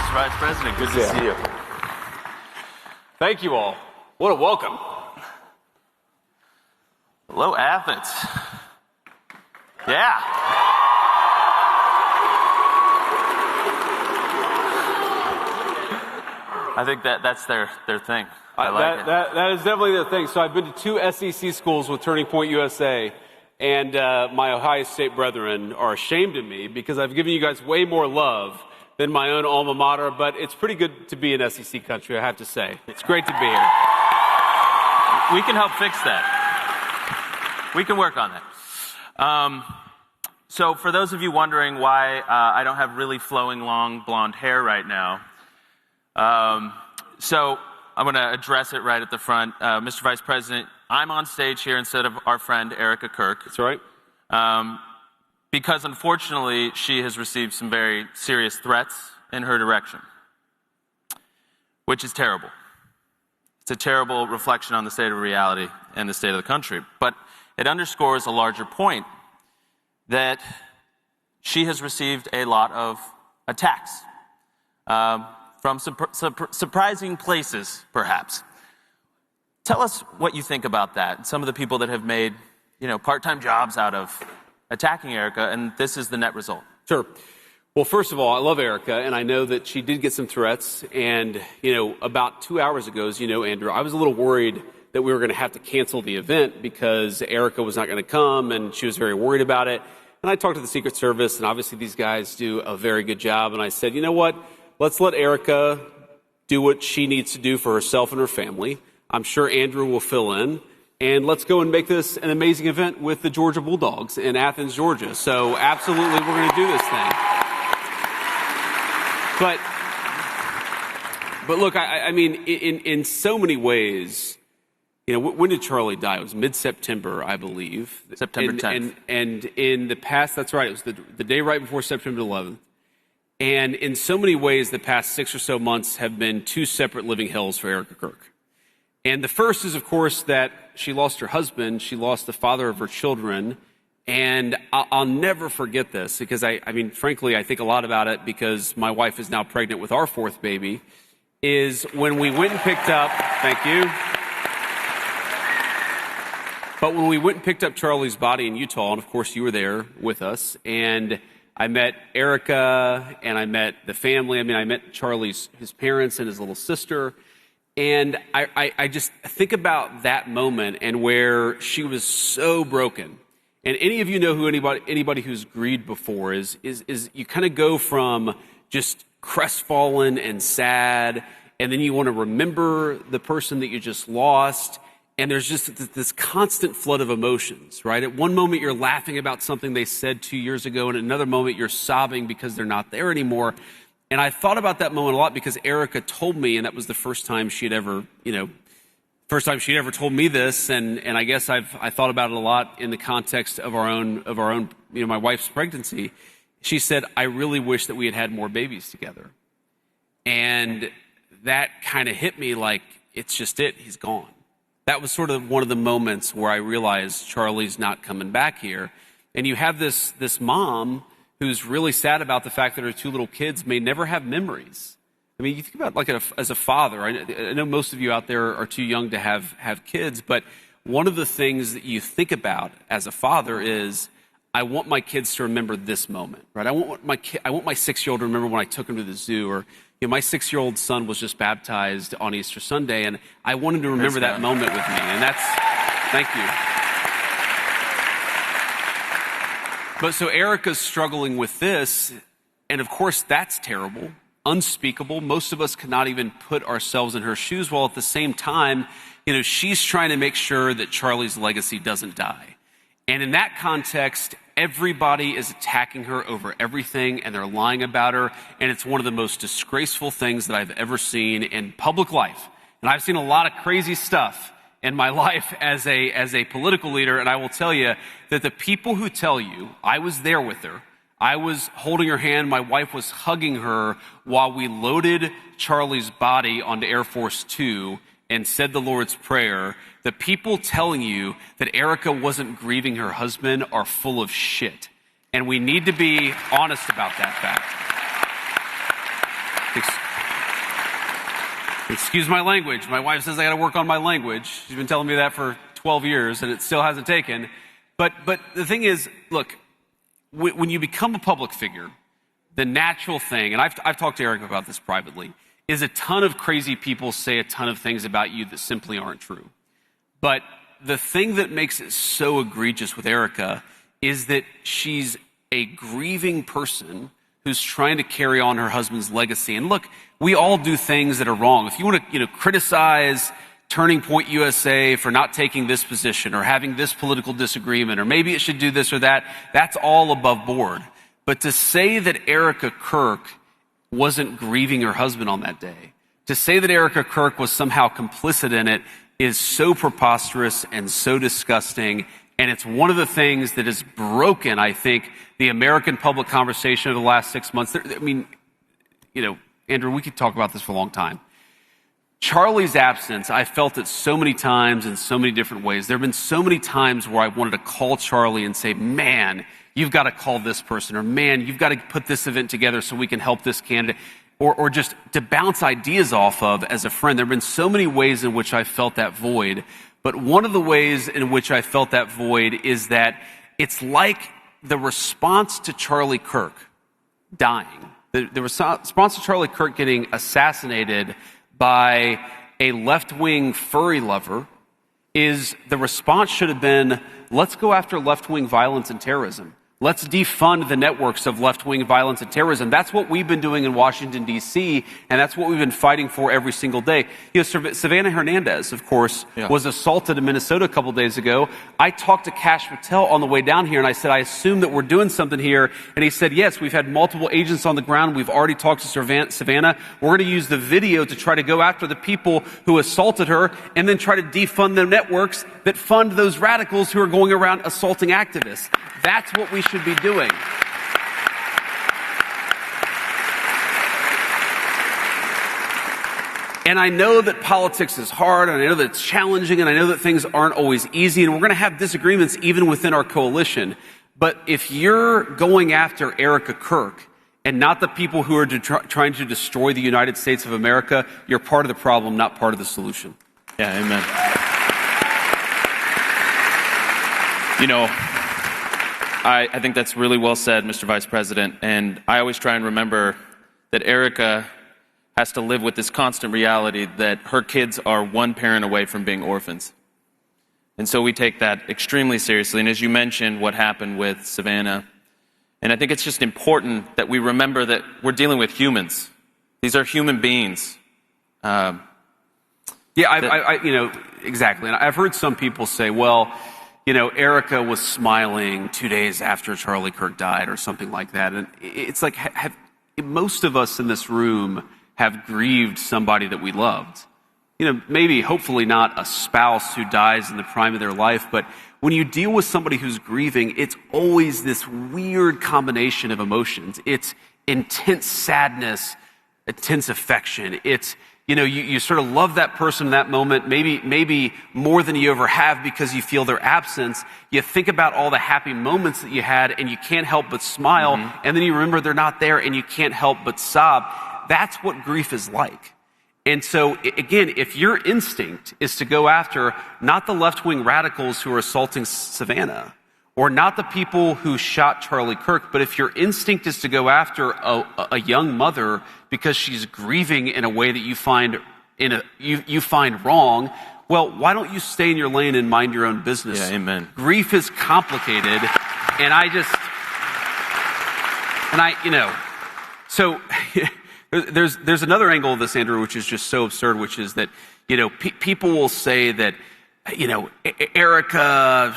Mr. Vice President. Good to see you. Thank you all. What a welcome. Hello, Athens. Yeah. I think that's their thing. I like it. That is definitely their thing. So I've been to 2 SEC schools with Turning Point USA, and my Ohio State brethren are ashamed of me because I've given you guys way more love than my own alma mater, but it's pretty good to be in SEC country, I have to say. It's great to be here. We can help fix that. We can work on that. So for those of you wondering why I don't have really flowing, long, blonde hair right now, so I'm going to address it right at the front. Mr. Vice President, I'm on stage here instead of our friend Erica Kirk. That's right. Because unfortunately, she has received some very serious threats in her direction, which is terrible. It's a terrible reflection on the state of reality and the state of the country. But it underscores a larger point that she has received a lot of attacks from surprising places, perhaps. Tell us what you think about that. Some of the people that have made, part-time jobs out of attacking Erica, and this is the net result. Sure. Well, first of all, I love Erica, and I know that she did get some threats. And, about 2 hours ago, as you know, Andrew, I was a little worried that we were going to have to cancel the event because Erica was not going to come, and she was very worried about it. And I talked to the Secret Service, and obviously these guys do a very good job. And I said, you know what? Let's let Erica do what she needs to do for herself and her family. I'm sure Andrew will fill in. And let's go and make this an amazing event with the Georgia Bulldogs in Athens, Georgia. So absolutely, we're going to do this thing. But look, I mean, in so many ways, when did Charlie die? It was mid-September, I believe. September 10th. And in the past, that's right, it was the day right before September 11th. And in so many ways, the past 6 or so months have been 2 separate living hells for Erica Kirk. And the first is, of course, that she lost her husband. She lost the father of her children. And I'll never forget this because, frankly, I think a lot about it because my wife is now pregnant with our 4th baby, is when we went and picked up, thank you. But when we went and picked up Charlie's body in Utah, and of course you were there with us, and I met Erica and I met the family. I met his parents and his little sister. And I just think about that moment and where she was so broken. And any of you know who anybody who's grieved before is you kind of go from just crestfallen and sad, and then you want to remember the person that you just lost. And there's just this constant flood of emotions, right? At one moment, you're laughing about something they said 2 years ago, and at another moment, you're sobbing because they're not there anymore. And I thought about that moment a lot because Erica told me, and that was the first time she'd ever told me this. And I guess I thought about it a lot in the context of our own, my wife's pregnancy. She said, I really wish that we had had more babies together. And that kind of hit me like, it's just it, he's gone. That was sort of one of the moments where I realized Charlie's not coming back here. And you have this mom who's really sad about the fact that her 2 little kids may never have memories. I mean, you think about as a father, I know most of you out there are too young to have kids, but one of the things that you think about as a father is, I want my kids to remember this moment, right? I want my 6-year-old to remember when I took him to the zoo, or my 6-year-old son was just baptized on Easter Sunday, and I want him to remember that moment with me, and thank you. But so Erica's struggling with this, and of course that's terrible, unspeakable. Most of us could not even put ourselves in her shoes, while at the same time, she's trying to make sure that Charlie's legacy doesn't die. And in that context, everybody is attacking her over everything, and they're lying about her, and it's one of the most disgraceful things that I've ever seen in public life. And I've seen a lot of crazy stuff in my life as a political leader, and I will tell you that the people who tell you, I was there with her, I was holding her hand, my wife was hugging her while we loaded Charlie's body onto Air Force 2 and said the Lord's Prayer, the people telling you that Erica wasn't grieving her husband are full of shit. And we need to be honest about that fact. Excuse my language. My wife says I got to work on my language. She's been telling me that for 12 years, and it still hasn't taken. But the thing is, look, when you become a public figure, the natural thing, and I've talked to Eric about this privately, is a ton of crazy people say a ton of things about you that simply aren't true. But the thing that makes it so egregious with Erica is that she's a grieving person who's trying to carry on her husband's legacy. And look, we all do things that are wrong. If you want to, criticize Turning Point USA for not taking this position or having this political disagreement, or maybe it should do this or that, that's all above board. But to say that Erica Kirk wasn't grieving her husband on that day, to say that Erica Kirk was somehow complicit in it, is so preposterous and so disgusting. And it's one of the things that has broken, I think, the American public conversation over the last 6 months. Andrew, we could talk about this for a long time. Charlie's absence, I felt it so many times in so many different ways. There have been so many times where I wanted to call Charlie and say, man, you've got to call this person, or man, you've got to put this event together so we can help this candidate, or just to bounce ideas off of as a friend. There have been so many ways in which I felt that void. But one of the ways in which I felt that void is that it's like the response to Charlie Kirk dying, the response to Charlie Kirk getting assassinated by a left-wing furry lover, is the response should have been, let's go after left-wing violence and terrorism. Let's defund the networks of left-wing violence and terrorism. That's what we've been doing in Washington, D.C., and that's what we've been fighting for every single day. Savannah Hernandez, of course, was assaulted in Minnesota a couple days ago. I talked to Kash Patel on the way down here, and I said, I assume that we're doing something here. And he said, yes, we've had multiple agents on the ground. We've already talked to Savannah. We're going to use the video to try to go after the people who assaulted her and then try to defund the networks that fund those radicals who are going around assaulting activists. That's what we should be doing. And I know that politics is hard, and I know that it's challenging, and I know that things aren't always easy, and we're going to have disagreements even within our coalition. But if you're going after Erica Kirk and not the people who are trying to destroy the United States of America, you're part of the problem, not part of the solution. Yeah, amen. I think that's really well said, Mr. Vice President, and I always try and remember that Erica has to live with this constant reality that her kids are one parent away from being orphans. And so we take that extremely seriously. And as you mentioned, what happened with Savannah, and I think it's just important that we remember that we're dealing with humans. These are human beings. Exactly. And I've heard some people say, well, Erica was smiling 2 days after Charlie Kirk died or something like that. And it's like, most of us in this room have grieved somebody that we loved. Maybe, hopefully not a spouse who dies in the prime of their life, but when you deal with somebody who's grieving, it's always this weird combination of emotions. It's intense sadness, intense affection. It's, you sort of love that person in that moment, maybe more than you ever have because you feel their absence. You think about all the happy moments that you had and you can't help but smile. Mm-hmm. And then you remember they're not there and you can't help but sob. That's what grief is like. And so, again, if your instinct is to go after not the left-wing radicals who are assaulting Savannah, or not the people who shot Charlie Kirk, but if your instinct is to go after a young mother because she's grieving in a way that you find wrong, well, why don't you stay in your lane and mind your own business? Yeah, amen. Grief is complicated, so there's another angle of this, Andrew, which is just so absurd, which is that people will say that Erica,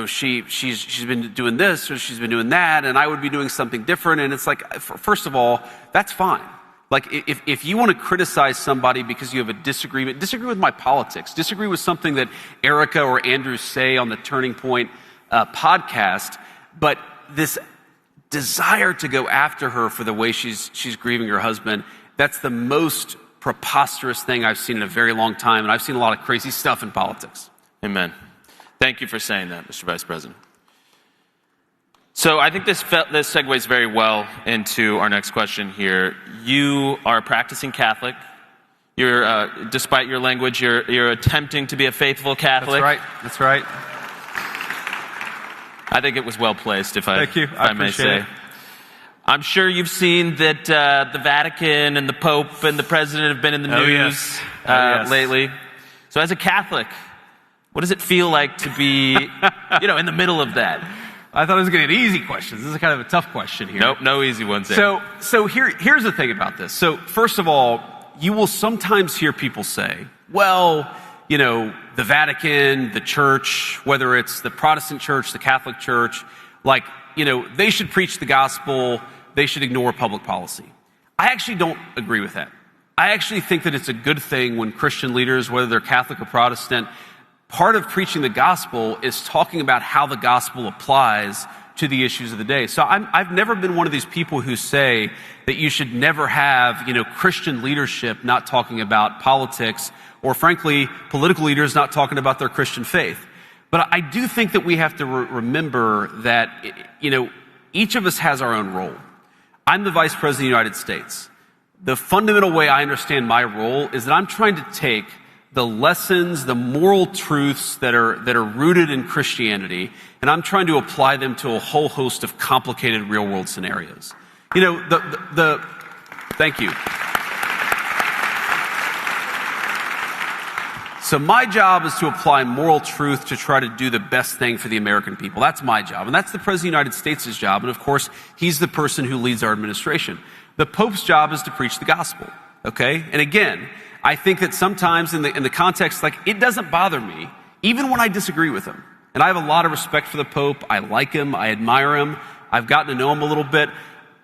she's been doing this or she's been doing that, and I would be doing something different. And it's like, first of all, that's fine. Like, if you want to criticize somebody because you have a disagreement, disagree with my politics, disagree with something that Erica or Andrew say on the Turning Point podcast, but this desire to go after her for the way she's grieving her husband, that's the most preposterous thing I've seen in a very long time, and I've seen a lot of crazy stuff in politics. Amen. Thank you for saying that, Mr. Vice President. So I think this segues very well into our next question here. You are a practicing Catholic. You're, despite your language, you're attempting to be a faithful Catholic. That's right. That's right. I think it was well placed, if I, Thank you. if I may appreciate say. it. I'm sure you've seen that the Vatican and the Pope and the President have been in the news yes. lately. So as a Catholic, what does it feel like to be, in the middle of that? I thought it was going to be easy questions. This is kind of a tough question here. Nope, no easy ones there. So here's the thing about this. So first of all, you will sometimes hear people say, well, the Vatican, the church, whether it's the Protestant church, the Catholic church, they should preach the gospel, they should ignore public policy. I actually don't agree with that. I actually think that it's a good thing when Christian leaders, whether they're Catholic or Protestant, part of preaching the gospel is talking about how the gospel applies to the issues of the day. So I've never been one of these people who say that you should never have, Christian leadership not talking about politics, or frankly, political leaders not talking about their Christian faith. But I do think that we have to remember that, each of us has our own role. I'm the Vice President of the United States. The fundamental way I understand my role is that I'm trying to take the lessons, the moral truths that are rooted in Christianity, and I'm trying to apply them to a whole host of complicated real-world scenarios. Thank you. So my job is to apply moral truth to try to do the best thing for the American people. That's my job, and that's the President of the United States' job, and of course, he's the person who leads our administration. The Pope's job is to preach the gospel, okay? And again, I think that sometimes in the context, it doesn't bother me, even when I disagree with him. And I have a lot of respect for the Pope. I like him. I admire him. I've gotten to know him a little bit.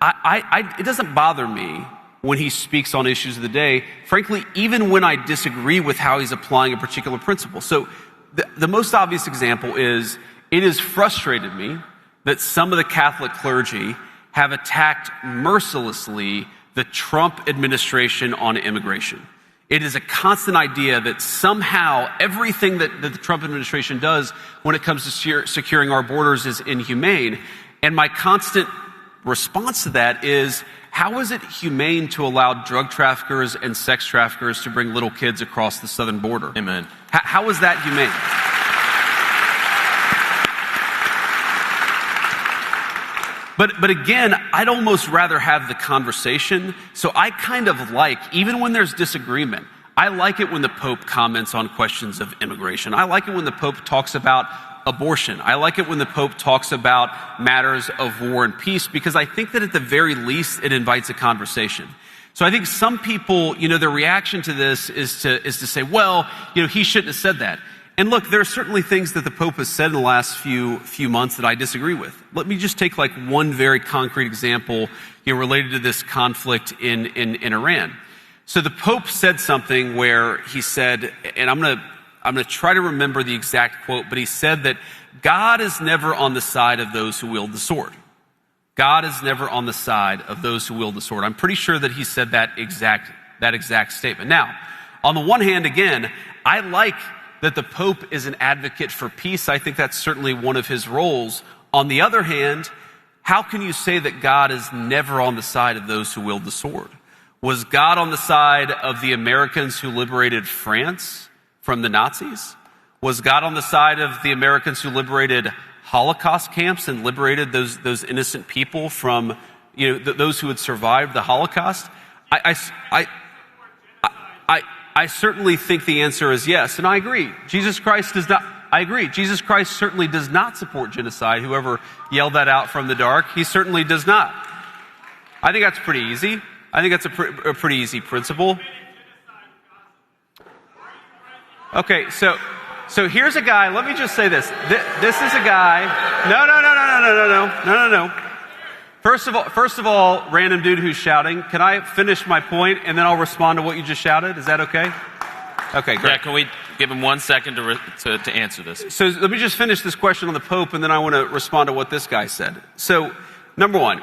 It doesn't bother me when he speaks on issues of the day, frankly, even when I disagree with how he's applying a particular principle. So the most obvious example is, it has frustrated me that some of the Catholic clergy have attacked mercilessly the Trump administration on immigration. It is a constant idea that somehow everything that the Trump administration does when it comes to securing our borders is inhumane. And my constant response to that is, how is it humane to allow drug traffickers and sex traffickers to bring little kids across the southern border? Amen. How is that humane? But again, I'd almost rather have the conversation. So I kind of like, even when there's disagreement, I like it when the Pope comments on questions of immigration. I like it when the Pope talks about abortion. I like it when the Pope talks about matters of war and peace, because I think that at the very least, it invites a conversation. So I think some people, their reaction to this is to say, well, he shouldn't have said that. And look, there are certainly things that the Pope has said in the last few months that I disagree with. Let me just take one very concrete example related to this conflict in Iran. So the Pope said something where he said, and I'm going to try to remember the exact quote, but he said that God is never on the side of those who wield the sword. God is never on the side of those who wield the sword. I'm pretty sure that he said that exact statement. Now, on the one hand, again, I like that the Pope is an advocate for peace. I think that's certainly one of his roles. On the other hand, how can you say that God is never on the side of those who wield the sword? Was God on the side of the Americans who liberated France from the Nazis? Was God on the side of the Americans who liberated Holocaust camps and liberated those innocent people from, those who had survived the Holocaust? I certainly think the answer is yes, and I agree. Jesus Christ certainly does not support genocide. Whoever yelled that out from the dark, he certainly does not. I think that's pretty easy. I think that's a pretty easy principle. Okay, so here's a guy. Let me just say this. This is a guy. No. First of all, random dude who's shouting, can I finish my point and then I'll respond to what you just shouted? Is that okay? Okay, great. Yeah, can we give him 1 second to answer this? So let me just finish this question on the Pope, and then I want to respond to what this guy said. So, number one,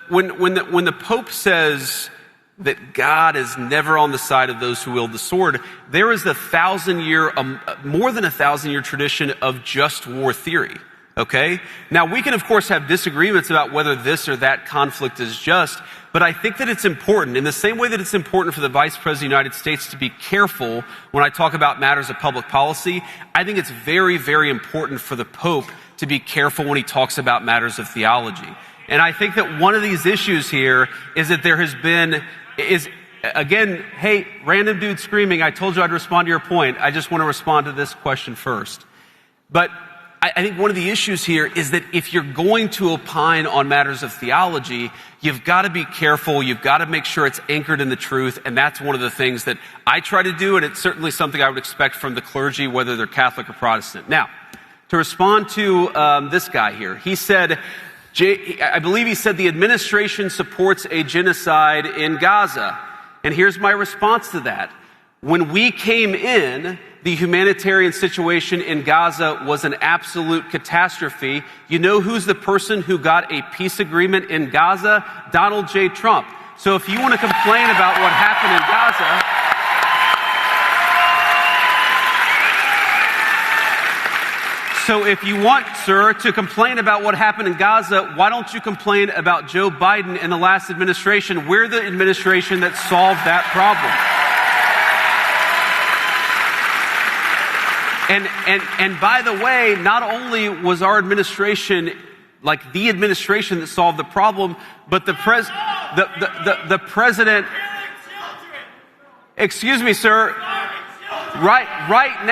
when the Pope says that God is never on the side of those who wield the sword, there is more than a 1,000-year tradition of just war theory. Okay? Now, we can, of course, have disagreements about whether this or that conflict is just, but I think that it's important, in the same way that it's important for the Vice President of the United States to be careful when I talk about matters of public policy, I think it's very, very important for the Pope to be careful when he talks about matters of theology. And I think that one of these issues here is that there has been, again, hey, random dude screaming, I told you I'd respond to your point. I just want to respond to this question first. But I think one of the issues here is that if you're going to opine on matters of theology, you've got to be careful. You've got to make sure it's anchored in the truth. And that's one of the things that I try to do. And it's certainly something I would expect from the clergy, whether they're Catholic or Protestant. Now, to respond to this guy here, he said, I believe he said the administration supports a genocide in Gaza. And here's my response to that. When we came in, the humanitarian situation in Gaza was an absolute catastrophe. You know who's the person who got a peace agreement in Gaza? Donald J. Trump. So if you want to complain about what happened in Gaza, so if you want, sir, to complain about what happened in Gaza, why don't you complain about Joe Biden and the last administration? We're the administration that solved that problem. And by the way, not only was our administration like the administration that solved the problem, but the president. Excuse me, sir. Right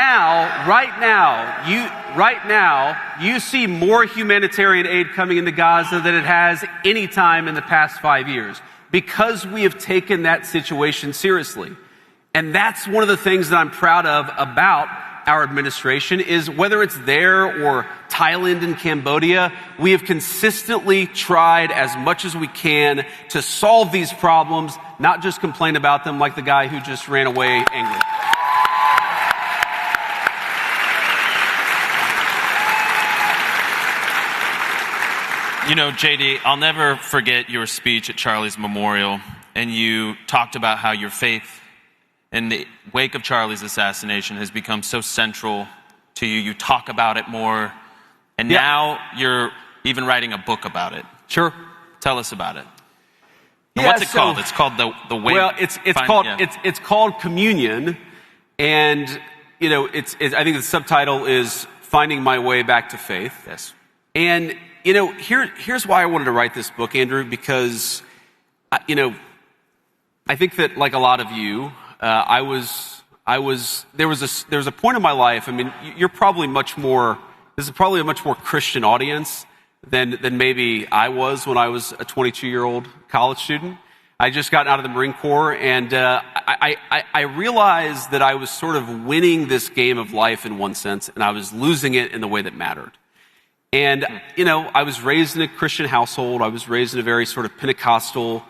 now, you see more humanitarian aid coming into Gaza than it has any time in the past 5 years, because we have taken that situation seriously. And that's one of the things that I'm proud of about our administration, is whether it's there or Thailand and Cambodia, we have consistently tried as much as we can to solve these problems, not just complain about them like the guy who just ran away angry. You know, JD, I'll never forget your speech at Charlie's memorial, and you talked about how your faith in the wake of Charlie's assassination has become so central to you. You talk about it more, and now you're even writing a book about it. Sure. Tell us about it. And what's it called? It's called the way. Well, it's called Communion, and you know, I think the subtitle is Finding My Way Back to Faith. Yes. And you know, here's why I wanted to write this book, Andrew, because you know, I think that like a lot of you, there was a point in my life. I mean, you're probably this is probably a much more Christian audience than maybe I was when I was a 22-year-old college student. I just got out of the Marine Corps, and I realized that I was sort of winning this game of life in one sense, and I was losing it in the way that mattered. And, you know, I was raised in a Christian household. I was raised in a very sort of Pentecostal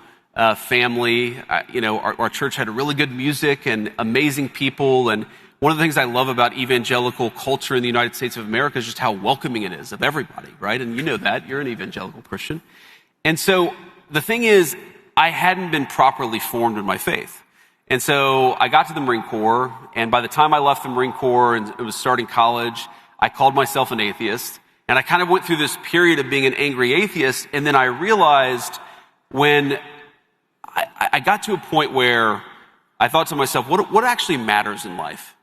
family. You know, our church had really good music and amazing people. And one of the things I love about evangelical culture in the United States of America is just how welcoming it is of everybody, right? And you know that. You're an evangelical Christian. And so the thing is, I hadn't been properly formed in my faith. And so I got to the Marine Corps, and by the time I left the Marine Corps and it was starting college, I called myself an atheist. And I kind of went through this period of being an angry atheist, and then I realized when I got to a point where I thought to myself, what actually matters in life?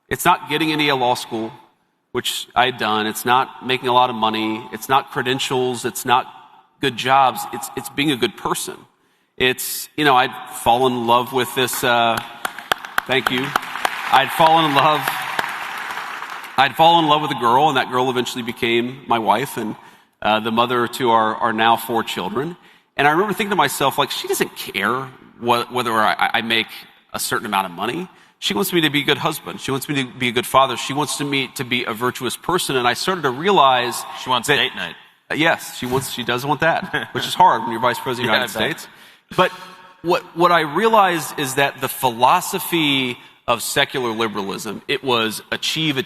It's not getting into a law school, which I had done. It's not making a lot of money. It's not credentials. It's not good jobs. It's being a good person. It's, you know, I'd fallen in love with this, thank you. I'd fallen in love with a girl, and that girl eventually became my wife and the mother to our now 4 children. And I remember thinking to myself, like, she doesn't care whether I make a certain amount of money. She wants me to be a good husband. She wants me to be a good father. She wants me to be a virtuous person. And I started to realize she wants date night. Yes, she does want that, which is hard when you're vice president of the United States. But what I realized is that the philosophy of secular liberalism, it was achieve.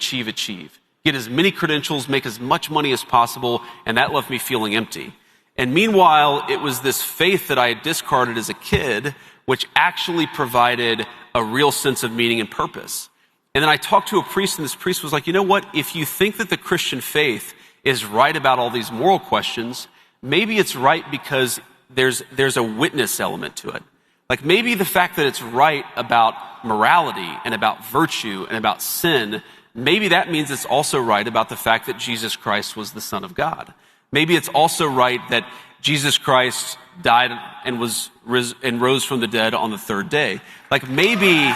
Get as many credentials, make as much money as possible, and that left me feeling empty. And meanwhile, it was this faith that I had discarded as a kid, which actually provided a real sense of meaning and purpose. And then I talked to a priest, and this priest was like, you know what? If you think that the Christian faith is right about all these moral questions, maybe it's right because there's a witness element to it. Like maybe the fact that it's right about morality and about virtue and about sin, maybe that means it's also right about the fact that Jesus Christ was the Son of God. Maybe it's also right that Jesus Christ died and rose from the dead on the third day. Like maybe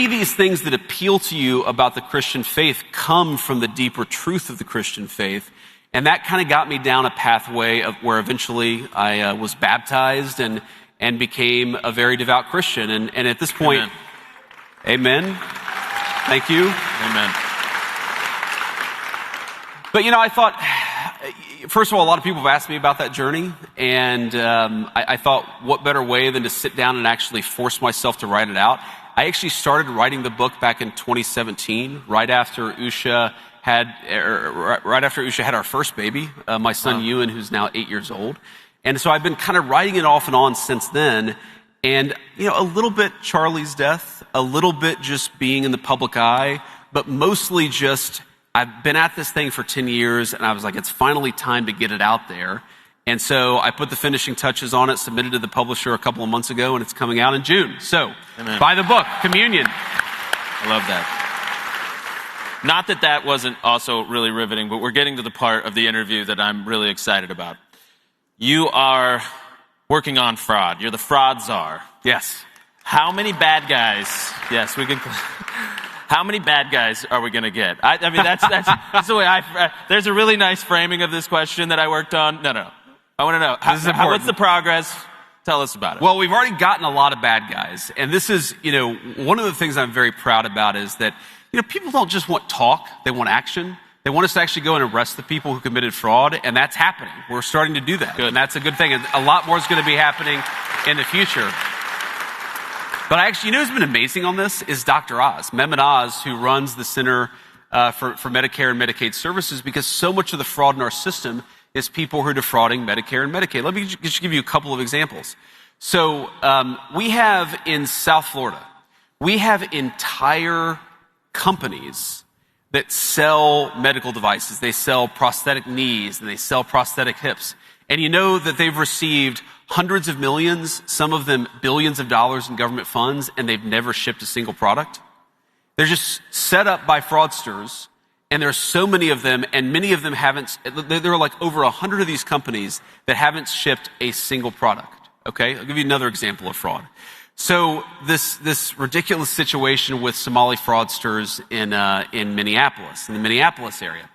these things that appeal to you about the Christian faith come from the deeper truth of the Christian faith. And that kind of got me down a pathway of where eventually I was baptized and became a very devout Christian. And at this point, amen. Thank you. Amen. But, I thought, first of all, a lot of people have asked me about that journey. And I thought, what better way than to sit down and actually force myself to write it out? I actually started writing the book back in 2017, right after Usha had our first baby, my son Ewan, who's now 8 years old. And so I've been kind of writing it off and on since then. And, a little bit Charlie's death, a little bit just being in the public eye, but mostly just I've been at this thing for 10 years and I was like, it's finally time to get it out there. And so I put the finishing touches on it, submitted to the publisher a couple of months ago, and it's coming out in June. So buy the book, Communion. I love that. Not that wasn't also really riveting, but we're getting to the part of the interview that I'm really excited about. You are working on fraud. You're the fraud czar. Yes. How many bad guys? Yes, we can. How many bad guys are we going to get? I mean, that's the way there's a really nice framing of this question that I worked on. No. I want to know, what's the progress? Tell us about it. Well, we've already gotten a lot of bad guys. And this is, one of the things I'm very proud about is that, people don't just want talk, they want action. They want us to actually go and arrest the people who committed fraud, and that's happening. We're starting to do that. Good. And that's a good thing. And a lot more is going to be happening in the future. But actually, who's been amazing on this is Dr. Oz, Mehmet Oz, who runs the Center for Medicare and Medicaid Services, because so much of the fraud in our system is people who are defrauding Medicare and Medicaid. Let me just give you a couple of examples. So we have in South Florida, we have entire companies that sell medical devices. They sell prosthetic knees and they sell prosthetic hips. And you know that they've received hundreds of millions, some of them billions of dollars in government funds, and they've never shipped a single product. They're just set up by fraudsters. And there are so many of them, and many of them haven't. There are like over 100 of these companies that haven't shipped a single product. Okay, I'll give you another example of fraud. So this ridiculous situation with Somali fraudsters in Minneapolis, in the Minneapolis area.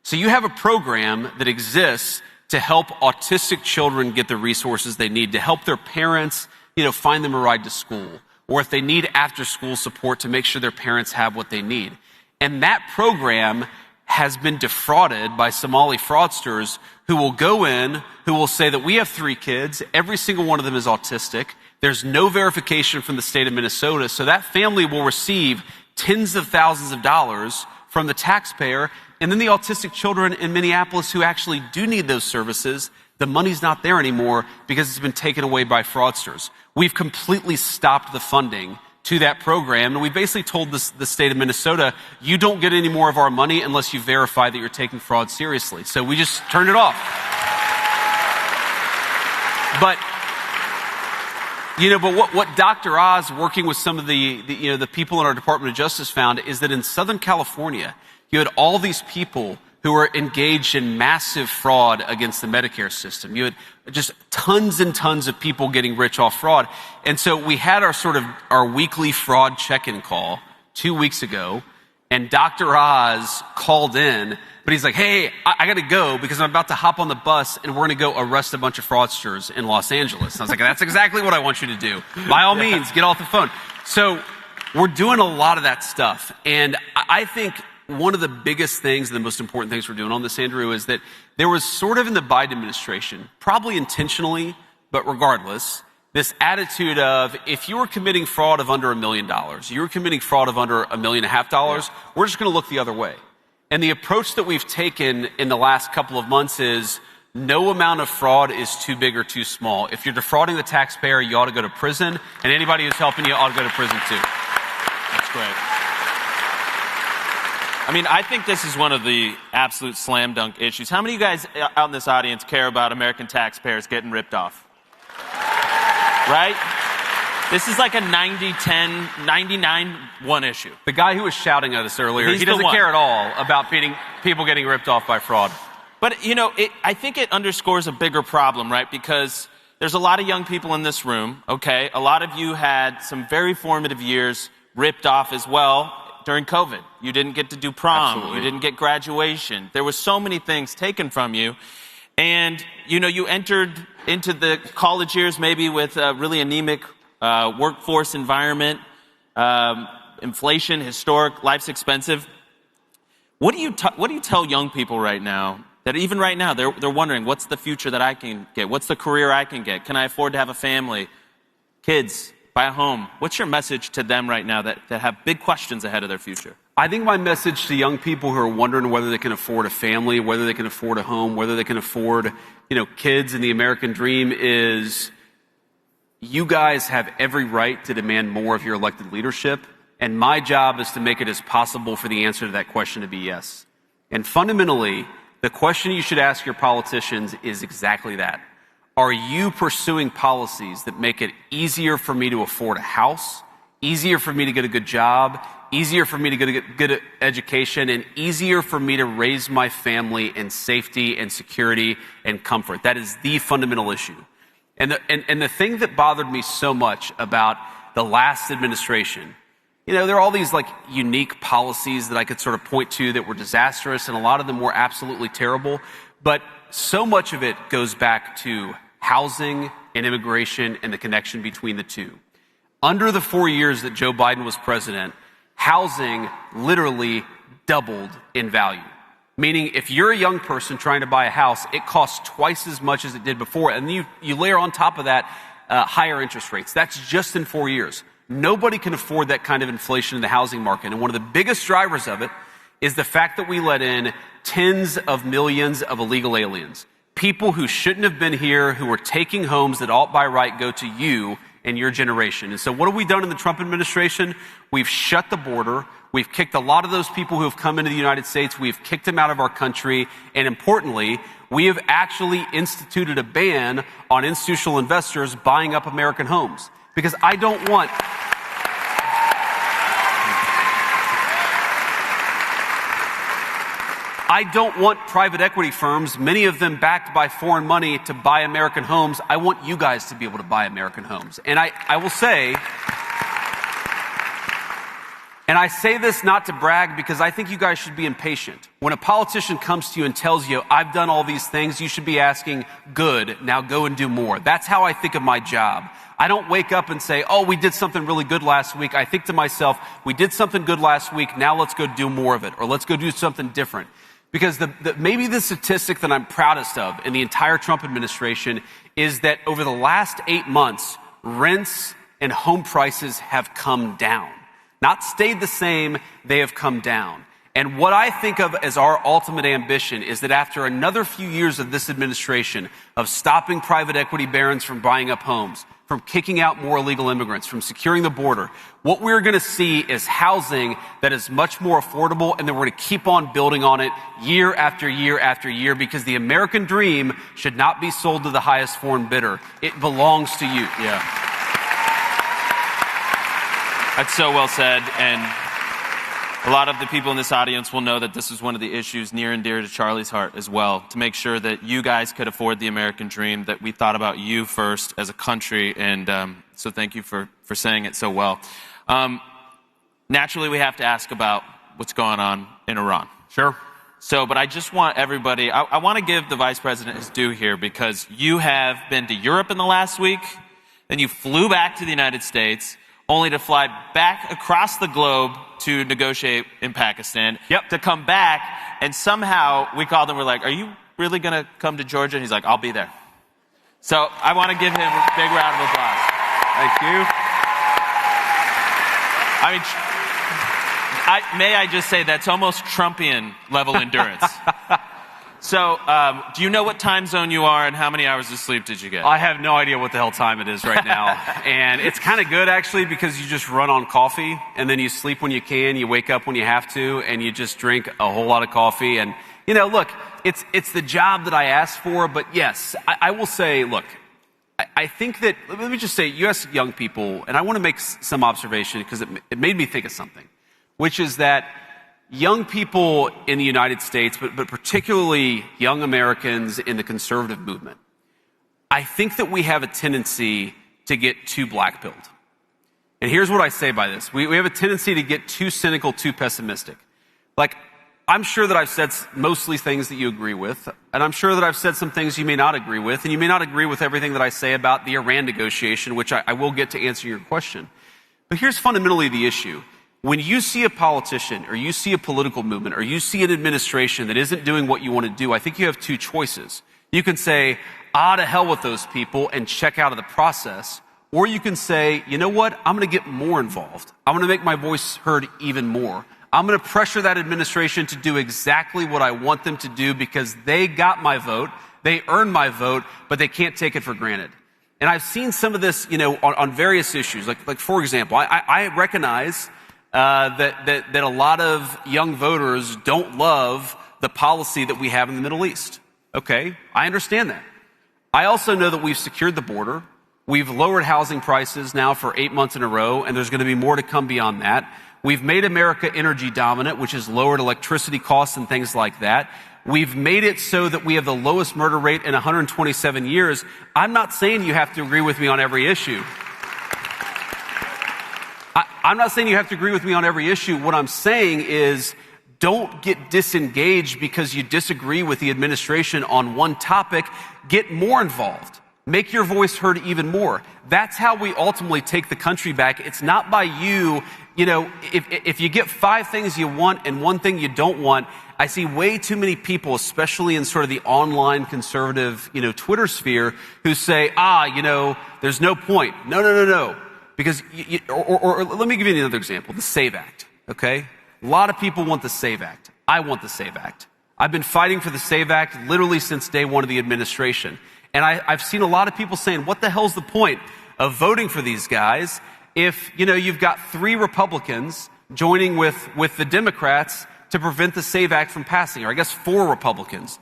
So you have a program that exists to help autistic children get the resources they need, to help their parents, find them a ride to school, or if they need after-school support, to make sure their parents have what they need. And that program has been defrauded by Somali fraudsters who will go in, who will say that we have 3 kids, every single one of them is autistic, there's no verification from the state of Minnesota, so that family will receive tens of thousands of dollars from the taxpayer, and then the autistic children in Minneapolis who actually do need those services, the money's not there anymore because it's been taken away by fraudsters. We've completely stopped the funding to that program, and we basically told the state of Minnesota, you don't get any more of our money unless you verify that you're taking fraud seriously. So we just turned it off. But what Dr. Oz, working with some of the people in our Department of Justice, found is that in Southern California, you had all these people who were engaged in massive fraud against the Medicare system. You had just tons and tons of people getting rich off fraud. And so we had our weekly fraud check-in call 2 weeks ago, and Dr. Oz called in, but he's like, hey, I got to go because I'm about to hop on the bus and we're going to go arrest a bunch of fraudsters in Los Angeles. And I was like, that's exactly what I want you to do. By all means, get off the phone. So we're doing a lot of that stuff. And I think one of the biggest things, and the most important things we're doing on this, Andrew, is that there was sort of in the Biden administration, probably intentionally, but regardless, this attitude of if you were committing fraud of under $1 million, you were committing fraud of under $1.5 million, we're just going to look the other way. And the approach that we've taken in the last couple of months is no amount of fraud is too big or too small. If you're defrauding the taxpayer, you ought to go to prison, and anybody who's helping you ought to go to prison too. That's great. I mean, I think this is one of the absolute slam dunk issues. How many of you guys out in this audience care about American taxpayers getting ripped off? Right? This is like a 90-10, 99-1 issue. The guy who was shouting at us earlier, He's he doesn't the one. care at all about people getting ripped off by fraud. But, you know, I think it underscores a bigger problem, right? Because there's a lot of young people in this room, okay? A lot of you had some very formative years ripped off as well during COVID. You didn't get to do prom. Absolutely. You didn't get graduation. There was so many things taken from you. And, you know, you entered into the college years maybe with a really anemic workforce environment, inflation, historic, life's expensive. What do you tell young people right now that even right now they're wondering, what's the future that I can get? What's the career I can get? Can I afford to have a family, kids, buy a home? What's your message to them right now that have big questions ahead of their future? I think my message to young people who are wondering whether they can afford a family, whether they can afford a home, whether they can afford, kids and the American dream is you guys have every right to demand more of your elected leadership. And my job is to make it as possible for the answer to that question to be yes. And fundamentally, the question you should ask your politicians is exactly that. Are you pursuing policies that make it easier for me to afford a house, easier for me to get a good job, easier for me to get a good education, and easier for me to raise my family in safety and security and comfort? That is the fundamental issue. And the thing that bothered me so much about the last administration, there are all these unique policies that I could sort of point to that were disastrous, and a lot of them were absolutely terrible. But so much of it goes back to housing and immigration and the connection between the two. Under the 4 years that Joe Biden was president, housing literally doubled in value. Meaning, if you're a young person trying to buy a house, it costs twice as much as it did before. And you layer on top of that higher interest rates. That's just in 4 years. Nobody can afford that kind of inflation in the housing market. And one of the biggest drivers of it is the fact that we let in tens of millions of illegal aliens. People who shouldn't have been here, who are taking homes that ought by right go to you and your generation. And so what have we done in the Trump administration? We've shut the border. We've kicked a lot of those people who have come into the United States. We've kicked them out of our country. And importantly, we have actually instituted a ban on institutional investors buying up American homes. Because I don't want private equity firms, many of them backed by foreign money, to buy American homes. I want you guys to be able to buy American homes. And I will say, and I say this not to brag because I think you guys should be impatient. When a politician comes to you and tells you, I've done all these things, you should be asking, good, now go and do more. That's how I think of my job. I don't wake up and say, oh, we did something really good last week. I think to myself, we did something good last week, now let's go do more of it, or let's go do something different. Because maybe the statistic that I'm proudest of in the entire Trump administration is that over the last 8 months, rents and home prices have come down. Not stayed the same, they have come down. And what I think of as our ultimate ambition is that after another few years of this administration, of stopping private equity barons from buying up homes, from kicking out more illegal immigrants, from securing the border, what we're going to see is housing that is much more affordable, and then we're going to keep on building on it year after year after year, because the American dream should not be sold to the highest foreign bidder. It belongs to you. Yeah. That's so well said, and a lot of the people in this audience will know that this is one of the issues near and dear to Charlie's heart as well, to make sure that you guys could afford the American dream, that we thought about you first as a country, and so thank you for saying it so well. Naturally, we have to ask about what's going on in Iran. Sure. But I just want everybody, I want to give the Vice President his due here, because you have been to Europe in the last week, then you flew back to the United States, only to fly back across the globe to negotiate in Pakistan, to come back, and somehow we called him, we're like, are you really going to come to Georgia? And he's like, I'll be there. So I want to give him a big round of applause. Thank you. May I just say, that's almost Trumpian level endurance. So, do you know what time zone you are and how many hours of sleep did you get? I have no idea what the hell time it is right now. And it's kind of good, actually, because you just run on coffee, and then you sleep when you can, you wake up when you have to, and you just drink a whole lot of coffee. And, look, it's the job that I asked for, but yes, I will say, look, I think that, let me just say, you ask young people, and I want to make some observation because it made me think of something, which is that young people in the United States, but particularly young Americans in the conservative movement, I think that we have a tendency to get too black-pilled. And here's what I say by this. We have a tendency to get too cynical, too pessimistic. Like, I'm sure that I've said mostly things that you agree with, and I'm sure that I've said some things you may not agree with, and you may not agree with everything that I say about the Iran negotiation, which I will get to answer your question. But here's fundamentally the issue. When you see a politician, or you see a political movement, or you see an administration that isn't doing what you want to do, I think you have two choices. You can say, to hell with those people, and check out of the process. Or you can say, you know what, I'm going to get more involved. I'm going to make my voice heard even more. I'm going to pressure that administration to do exactly what I want them to do because they got my vote, they earned my vote, but they can't take it for granted. And I've seen some of this, on various issues. Like for example, I recognize that a lot of young voters don't love the policy that we have in the Middle East. Okay, I understand that. I also know that we've secured the border. We've lowered housing prices now for 8 months in a row, and there's going to be more to come beyond that. We've made America energy dominant, which has lowered electricity costs and things like that. We've made it so that we have the lowest murder rate in 127 years. I'm not saying you have to agree with me on every issue. I'm not saying you have to agree with me on every issue. What I'm saying is don't get disengaged because you disagree with the administration on one topic. Get more involved. Make your voice heard even more. That's how we ultimately take the country back. It's not by you, if you get 5 things you want and 1 thing you don't want. I see way too many people, especially in sort of the online conservative, Twitter sphere, who say, there's no point. No. Because, or let me give you another example, the SAVE Act, okay? A lot of people want the SAVE Act. I want the SAVE Act. I've been fighting for the SAVE Act literally since day one of the administration. And I've seen a lot of people saying, what the hell's the point of voting for these guys if, you've got 3 Republicans joining with the Democrats to prevent the SAVE Act from passing, or I guess 4 Republicans.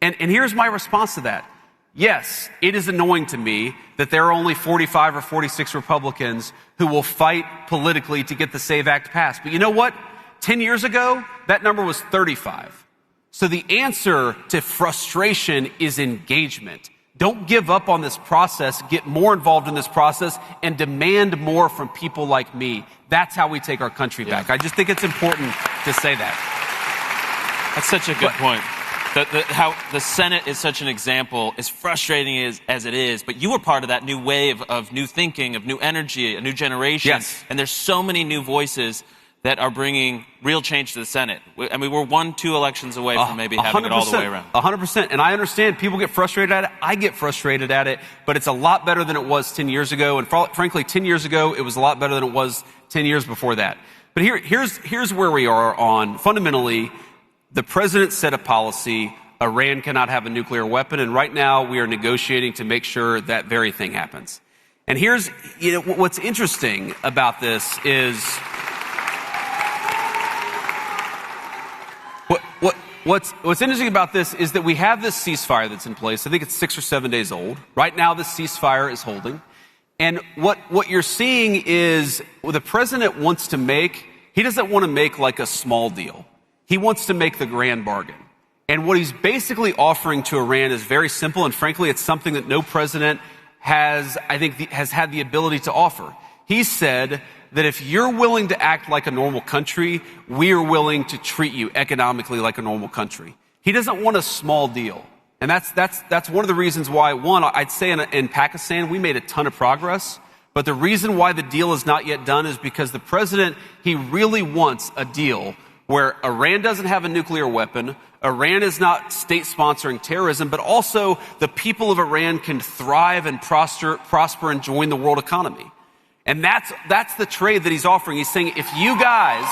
And here's my response to that. Yes, it is annoying to me that there are only 45 or 46 Republicans who will fight politically to get the SAVE Act passed. But you know what? 10 years ago, that number was 35. So the answer to frustration is engagement. Don't give up on this process. Get more involved in this process and demand more from people like me. That's how we take our country back. I just think it's important to say that. That's such a good point. How the Senate is such an example, as frustrating as it is, but you were part of that new wave of new thinking, of new energy, a new generation. Yes. And there's so many new voices that are bringing real change to the Senate. I mean, we're 1-2 elections away from maybe having it all the way around. 100%. And I understand people get frustrated at it. I get frustrated at it. But it's a lot better than it was 10 years ago. And frankly, 10 years ago, it was a lot better than it was 10 years before that. But here's where we are on, fundamentally, the president set a policy. Iran cannot have a nuclear weapon. And right now, we are negotiating to make sure that very thing happens. And here's, what's interesting about this is... What's interesting about this is that we have this ceasefire that's in place. I think it's 6 or 7 days old. Right now, this ceasefire is holding. And what you're seeing is what the president wants to make, he doesn't want to make like a small deal. He wants to make the grand bargain. And what he's basically offering to Iran is very simple. And frankly, it's something that no president has had the ability to offer. He said that if you're willing to act like a normal country, we are willing to treat you economically like a normal country. He doesn't want a small deal. And that's one of the reasons why, one, I'd say in Pakistan, we made a ton of progress. But the reason why the deal is not yet done is because the president, he really wants a deal where Iran doesn't have a nuclear weapon, Iran is not state sponsoring terrorism, but also the people of Iran can thrive and prosper and join the world economy. And that's the trade that he's offering. He's saying, if you guys,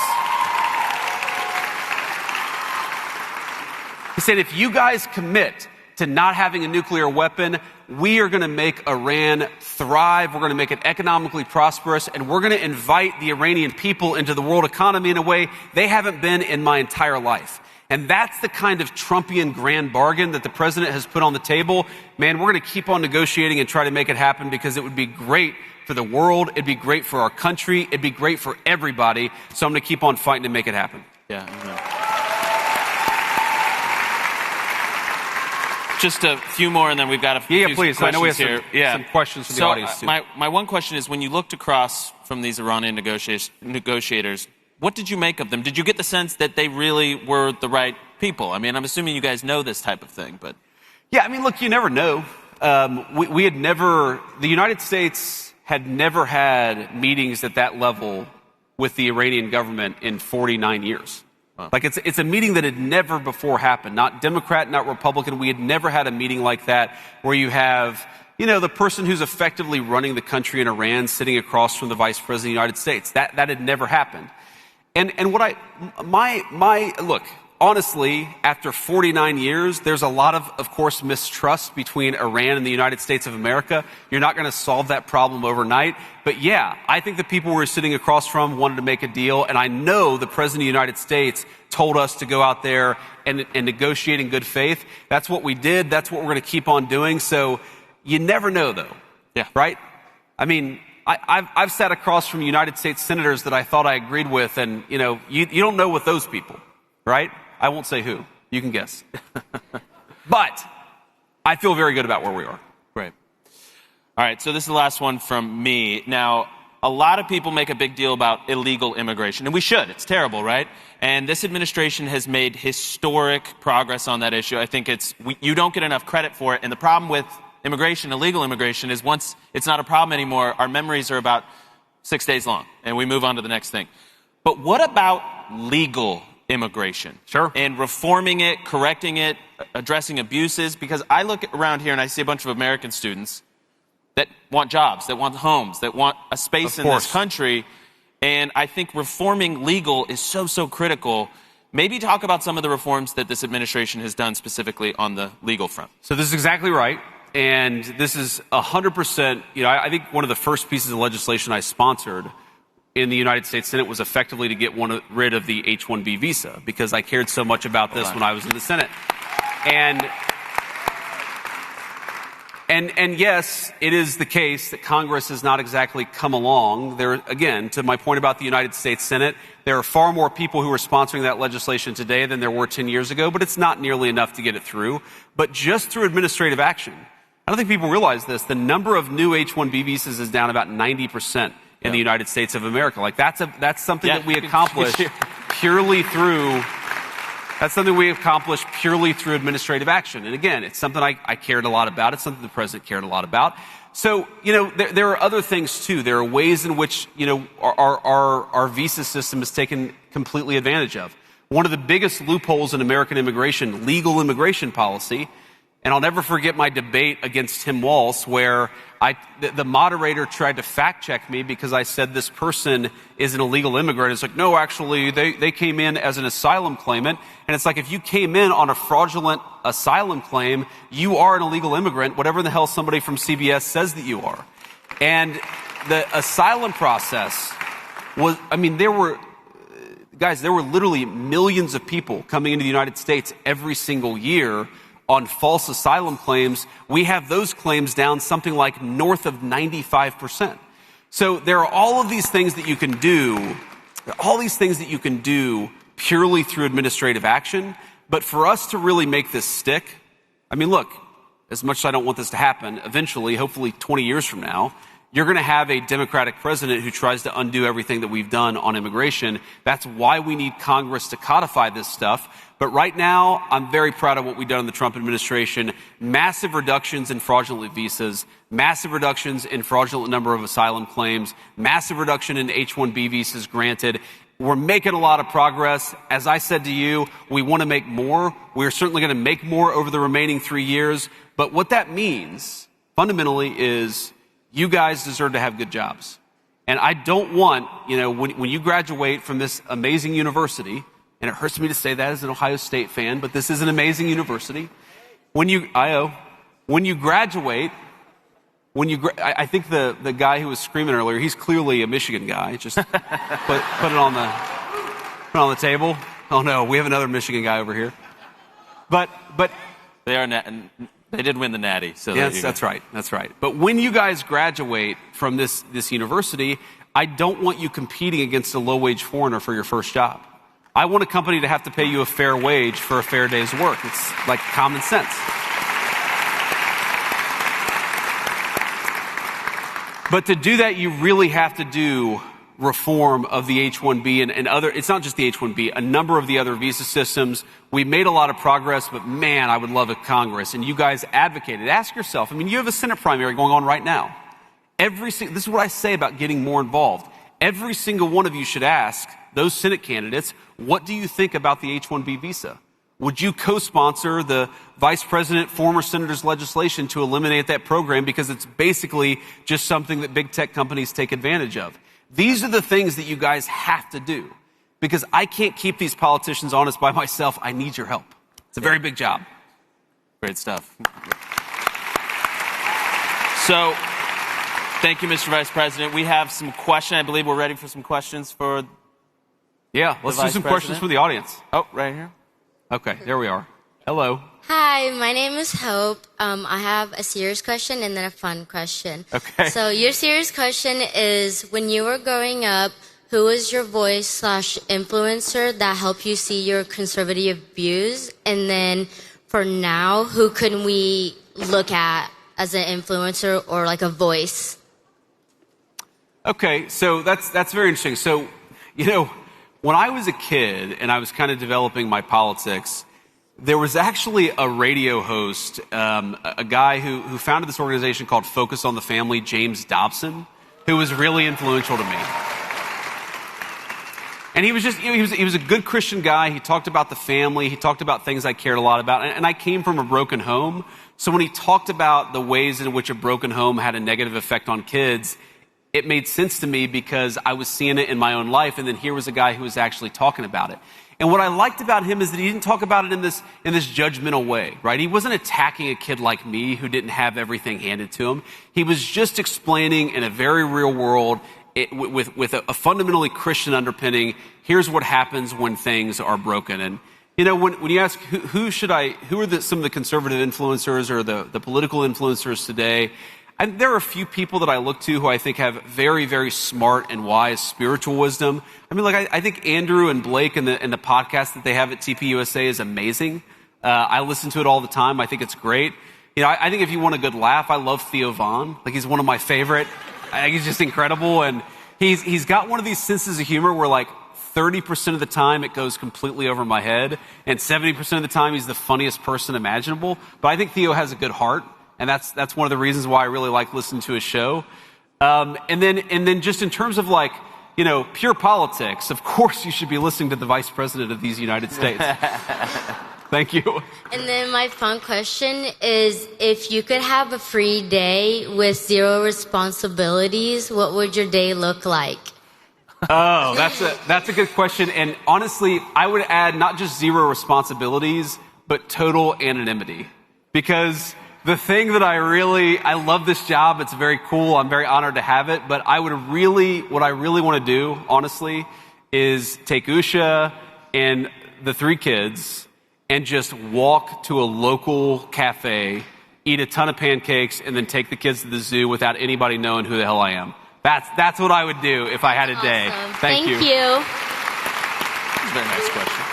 He said, if you guys commit to not having a nuclear weapon, we are going to make Iran thrive. We're going to make it economically prosperous, and we're going to invite the Iranian people into the world economy in a way they haven't been in my entire life. And that's the kind of Trumpian grand bargain that the president has put on the table. Man, we're going to keep on negotiating and try to make it happen because it would be great for the world. It'd be great for our country. It'd be great for everybody. So I'm going to keep on fighting to make it happen. Yeah. Just a few more, and then we've got a few questions. I know we have here. Some questions from the audience, too. My one question is, when you looked across from these Iranian negotiators, what did you make of them? Did you get the sense that they really were the right people? I mean, I'm assuming you guys know this type of thing, but... Yeah, I mean, look, you never know. The United States had never had meetings at that level with the Iranian government in 49 years. Like, it's a meeting that had never before happened. Not Democrat, not Republican. We had never had a meeting like that where you have, the person who's effectively running the country in Iran sitting across from the vice president of the United States. That had never happened. And what look, honestly, after 49 years, there's a lot of course, mistrust between Iran and the United States of America. You're not going to solve that problem overnight. But yeah, I think the people we're sitting across from wanted to make a deal. And I know the president of the United States told us to go out there and negotiate in good faith. That's what we did. That's what we're going to keep on doing. So you never know, though. Yeah. Right? I mean, I've sat across from United States senators that I thought I agreed with, and, you don't know with those people, right? I won't say who. You can guess. But I feel very good about where we are. Great. All right, so this is the last one from me. Now, a lot of people make a big deal about illegal immigration, and we should. It's terrible, right? And this administration has made historic progress on that issue. I think you don't get enough credit for it, and the problem with immigration, illegal immigration, is once it's not a problem anymore, our memories are about 6 days long, and we move on to the next thing. But what about legal immigration? Sure. And reforming it, correcting it, addressing abuses? Because I look around here and I see a bunch of American students that want jobs, that want homes, that want a space in this country, and I think reforming legal is so critical. Maybe talk about some of the reforms that this administration has done specifically on the legal front. So this is exactly right. And this is 100%, I think one of the first pieces of legislation I sponsored in the United States Senate was effectively to get rid of the H-1B visa, because I cared so much about this when I was in the Senate. And yes, it is the case that Congress has not exactly come along. There, again, to my point about the United States Senate, there are far more people who are sponsoring that legislation today than there were 10 years ago, but it's not nearly enough to get it through. But just through administrative action, I don't think people realize this, the number of new H-1B visas is down about 90% in the United States of America. Like, that's something that we accomplished purely through administrative action. And again, it's something I cared a lot about. It's something the president cared a lot about. So, there are other things too. There are ways in which, our visa system is taken completely advantage of. One of the biggest loopholes in American immigration, legal immigration policy, and I'll never forget my debate against Tim Walz, where the moderator tried to fact check me because I said this person is an illegal immigrant. It's like, no, actually, they came in as an asylum claimant. And it's like, if you came in on a fraudulent asylum claim, you are an illegal immigrant, whatever the hell somebody from CBS says that you are. And the asylum process was, there were literally millions of people coming into the United States every single year on false asylum claims. We have those claims down something like north of 95%. So there are all of these things that you can do, purely through administrative action. But for us to really make this stick, look, as much as I don't want this to happen, eventually, hopefully 20 years from now, you're going to have a Democratic president who tries to undo everything that we've done on immigration. That's why we need Congress to codify this stuff. But right now, I'm very proud of what we've done in the Trump administration. Massive reductions in fraudulent visas, massive reductions in fraudulent number of asylum claims, massive reduction in H-1B visas granted. We're making a lot of progress. As I said to you, we want to make more. We're certainly going to make more over the remaining 3 years. But what that means, fundamentally, is you guys deserve to have good jobs. And I don't want, when you graduate from this amazing university, and it hurts me to say that as an Ohio State fan, but this is an amazing university. When you graduate, I think the guy who was screaming earlier, he's clearly a Michigan guy. Just put it on the table. Oh no, we have another Michigan guy over here. But they did win the Natty. So yes, that's right. But when you guys graduate from this university, I don't want you competing against a low-wage foreigner for your first job. I want a company to have to pay you a fair wage for a fair day's work. It's like common sense. But to do that, you really have to do reform of the H-1B and other, it's not just the H-1B, a number of the other visa systems. We made a lot of progress, but man, I would love a Congress. And you guys advocated. Ask yourself, I mean, you have a Senate primary going on right now. This is what I say about getting more involved. Every single one of you should ask those Senate candidates, what do you think about the H-1B visa? Would you co-sponsor the vice president, former senator's legislation to eliminate that program because it's basically just something that big tech companies take advantage of? These are the things that you guys have to do because I can't keep these politicians honest by myself. I need your help. It's a very big job. Great stuff. So, thank you, Mr. Vice President. We have some questions. I believe we're ready for some questions for Yeah, let's do some questions from the audience. Oh, right here. Okay, there we are. Hello. Hi, my name is Hope. I have a serious question and then a fun question. Okay. So your serious question is, when you were growing up, who was your voice/influencer that helped you see your conservative views? And then for now, who can we look at as an influencer or like a voice? Okay, so that's very interesting. So, when I was a kid and I was kind of developing my politics, there was actually a radio host, a guy who founded this organization called Focus on the Family, James Dobson, who was really influential to me. And he was just, he was a good Christian guy. He talked about the family. He talked about things I cared a lot about. And I came from a broken home. So when he talked about the ways in which a broken home had a negative effect on kids, it made sense to me because I was seeing it in my own life, and then here was a guy who was actually talking about it. And what I liked about him is that he didn't talk about it in this judgmental way, right? He wasn't attacking a kid like me who didn't have everything handed to him. He was just explaining in a very real world, with a fundamentally Christian underpinning, here's what happens when things are broken. And when you ask who are some of the conservative influencers or the political influencers today, there are a few people that I look to who I think have very, very smart and wise spiritual wisdom. I mean, I think Andrew and Blake and the podcast that they have at TPUSA is amazing. I listen to it all the time. I think it's great. I think if you want a good laugh, I love Theo Vaughn. Like, he's one of my favorite. I think he's just incredible. And he's got one of these senses of humor where, like, 30% of the time it goes completely over my head, and 70% of the time he's the funniest person imaginable. But I think Theo has a good heart. And that's one of the reasons why I really like listening to his show. And then just in terms of pure politics, of course you should be listening to the Vice President of these United States. Thank you. And then my fun question is, if you could have a free day with 0 responsibilities, what would your day look like? Oh, that's a good question. And honestly, I would add not just 0 responsibilities, but total anonymity. Because the thing that I love this job. It's very cool. I'm very honored to have it. But what I really want to do, honestly, is take Usha and the 3 kids and just walk to a local cafe, eat a ton of pancakes, and then take the kids to the zoo without anybody knowing who the hell I am. That's what I would do if I had a day. Awesome. Thank you. Very nice question.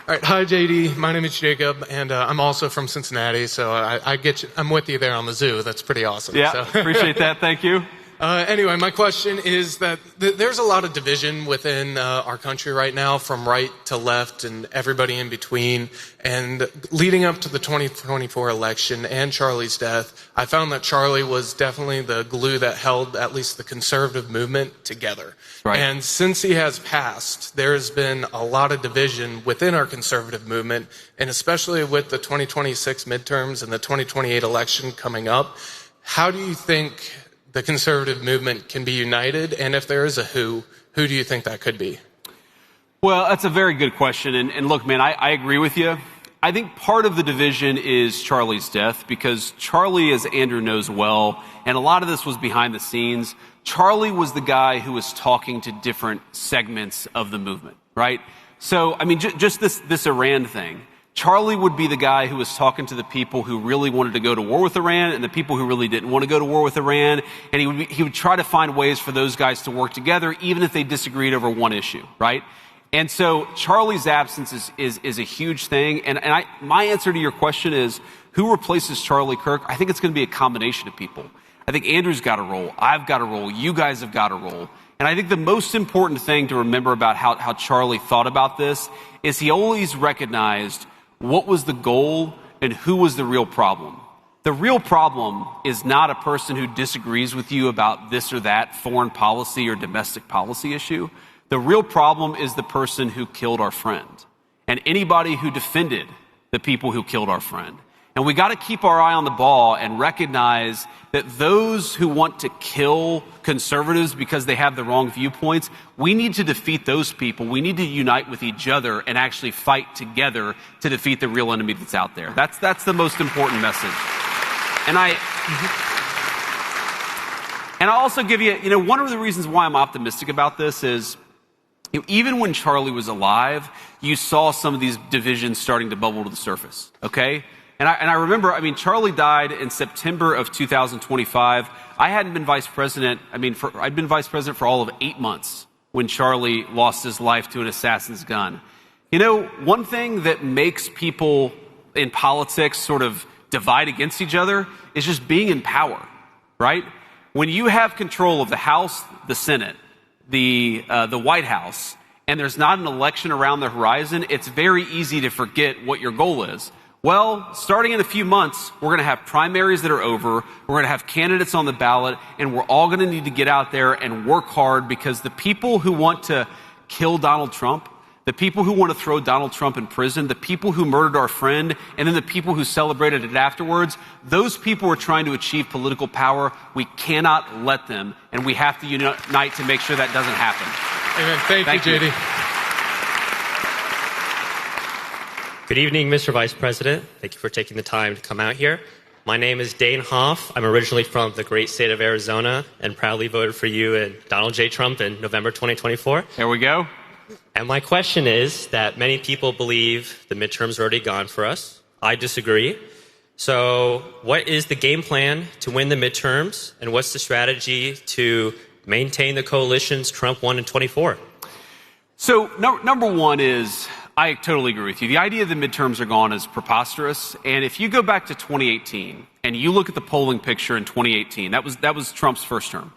All right, hi JD. My name is Jacob, and I'm also from Cincinnati, so I get you. I'm with you there on the zoo. That's pretty awesome. Yeah, so. Appreciate that. Thank you. Anyway, my question is that there's a lot of division within our country right now, from right to left and everybody in between. And leading up to the 2024 election and Charlie's death, I found that Charlie was definitely the glue that held at least the conservative movement together. Right. And since he has passed, there's been a lot of division within our conservative movement, and especially with the 2026 midterms and the 2028 election coming up. How do you think the conservative movement can be united? And if there is a who do you think that could be? Well, that's a very good question. And look, man, I agree with you. I think part of the division is Charlie's death, because Charlie, as Andrew knows well, and a lot of this was behind the scenes, Charlie was the guy who was talking to different segments of the movement, right? So, I mean, just this Iran thing. Charlie would be the guy who was talking to the people who really wanted to go to war with Iran and the people who really didn't want to go to war with Iran. And he would try to find ways for those guys to work together, even if they disagreed over one issue, right? And so Charlie's absence is a huge thing. And my answer to your question is, who replaces Charlie Kirk? I think it's going to be a combination of people. I think Andrew's got a role. I've got a role. You guys have got a role. And I think the most important thing to remember about how Charlie thought about this is he always recognized what was the goal and who was the real problem. The real problem is not a person who disagrees with you about this or that foreign policy or domestic policy issue. The real problem is the person who killed our friend and anybody who defended the people who killed our friend. And we got to keep our eye on the ball and recognize that those who want to kill conservatives because they have the wrong viewpoints, we need to defeat those people. We need to unite with each other and actually fight together to defeat the real enemy that's out there. That's the most important message. And I'll also give you, one of the reasons why I'm optimistic about this is, even when Charlie was alive, you saw some of these divisions starting to bubble to the surface, okay? And I remember, Charlie died in September of 2025. I hadn't been vice president. I'd been vice president for all of 8 months when Charlie lost his life to an assassin's gun. One thing that makes people in politics sort of divide against each other is just being in power, right? When you have control of the House, the Senate, the White House, and there's not an election around the horizon, it's very easy to forget what your goal is. Well, starting in a few months, we're going to have primaries that are over, we're going to have candidates on the ballot, and we're all going to need to get out there and work hard, because the people who want to kill Donald Trump, the people who want to throw Donald Trump in prison, the people who murdered our friend, and then the people who celebrated it afterwards, those people are trying to achieve political power. We cannot let them, and we have to unite to make sure that doesn't happen. Amen. Thank you, JD. Good evening, Mr. Vice President. Thank you for taking the time to come out here. My name is Dane Hoff. I'm originally from the great state of Arizona and proudly voted for you and Donald J. Trump in November 2024. There we go. And my question is that many people believe the midterms are already gone for us. I disagree. So what is the game plan to win the midterms, and what's the strategy to maintain the coalitions Trump won in 24? So number one is, I totally agree with you. The idea the midterms are gone is preposterous. And if you go back to 2018 and you look at the polling picture in 2018, that was Trump's first term.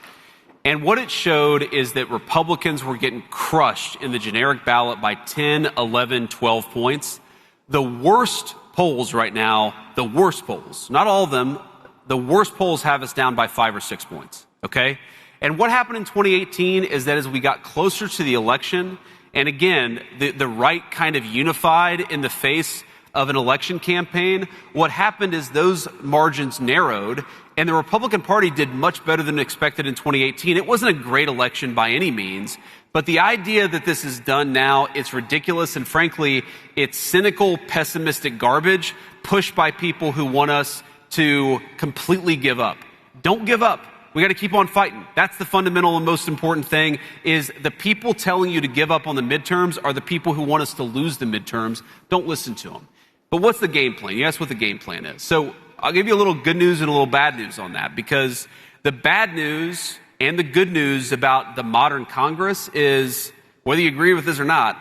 And what it showed is that Republicans were getting crushed in the generic ballot by 10, 11, 12 points. The worst polls right now, the worst polls, not all of them, the worst polls have us down by 5 or 6 points, okay? And what happened in 2018 is that as we got closer to the election, and again, the right kind of unified in the face of an election campaign, what happened is those margins narrowed, and the Republican Party did much better than expected in 2018. It wasn't a great election by any means, but the idea that this is done now, it's ridiculous, and frankly, it's cynical, pessimistic garbage pushed by people who want us to completely give up. Don't give up. We got to keep on fighting. That's the fundamental and most important thing, is the people telling you to give up on the midterms are the people who want us to lose the midterms. Don't listen to them. But what's the game plan? You asked what the game plan is. So I'll give you a little good news and a little bad news on that, because the bad news and the good news about the modern Congress is, whether you agree with this or not,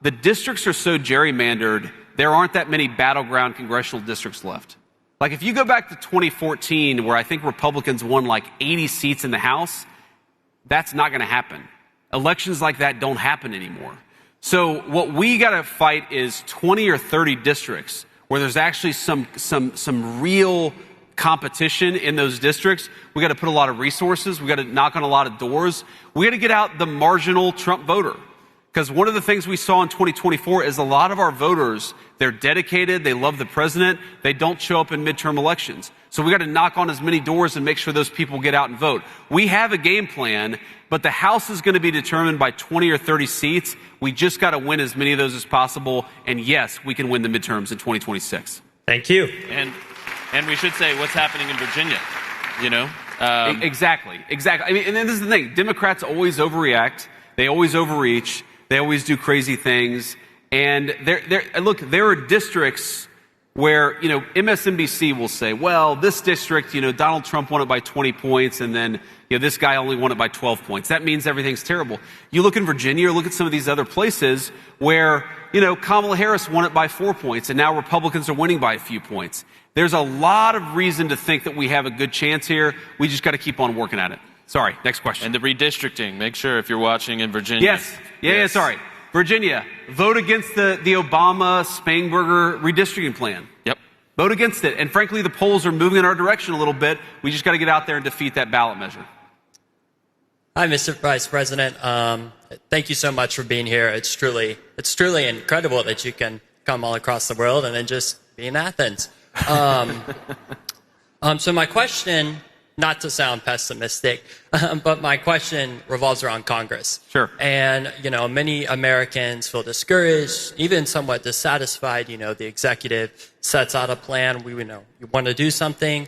the districts are so gerrymandered, there aren't that many battleground congressional districts left. Like if you go back to 2014, where I think Republicans won like 80 seats in the House, that's not going to happen. Elections like that don't happen anymore. So what we got to fight is 20 or 30 districts where there's actually some real competition in those districts. We got to put a lot of resources. We got to knock on a lot of doors. We got to get out the marginal Trump voter. Because one of the things we saw in 2024 is a lot of our voters, they're dedicated, they love the president, they don't show up in midterm elections. So we got to knock on as many doors and make sure those people get out and vote. We have a game plan, but the House is going to be determined by 20 or 30 seats. We just got to win as many of those as possible. And yes, we can win the midterms in 2026. Thank you. And we should say what's happening in Virginia, you know? Exactly. I mean, and this is the thing. Democrats always overreact. They always overreach. They always do crazy things. And there are districts where, MSNBC will say, well, this district, Donald Trump won it by 20 points, and then, this guy only won it by 12 points. That means everything's terrible. You look in Virginia or look at some of these other places where, Kamala Harris won it by 4 points, and now Republicans are winning by a few points. There's a lot of reason to think that we have a good chance here. We just got to keep on working at it. Sorry, next question. And the redistricting. Make sure if you're watching in Virginia. Yes. Sorry. Virginia, vote against the Obama-Spangenberger redistricting plan. Yep. Vote against it. And frankly, the polls are moving in our direction a little bit. We just got to get out there and defeat that ballot measure. Hi, Mr. Vice President. Thank you so much for being here. It's truly incredible that you can come all across the world and then just be in Athens. So my question, not to sound pessimistic, but my question revolves around Congress. Sure. And, many Americans feel discouraged, even somewhat dissatisfied. The executive sets out a plan. You want to do something,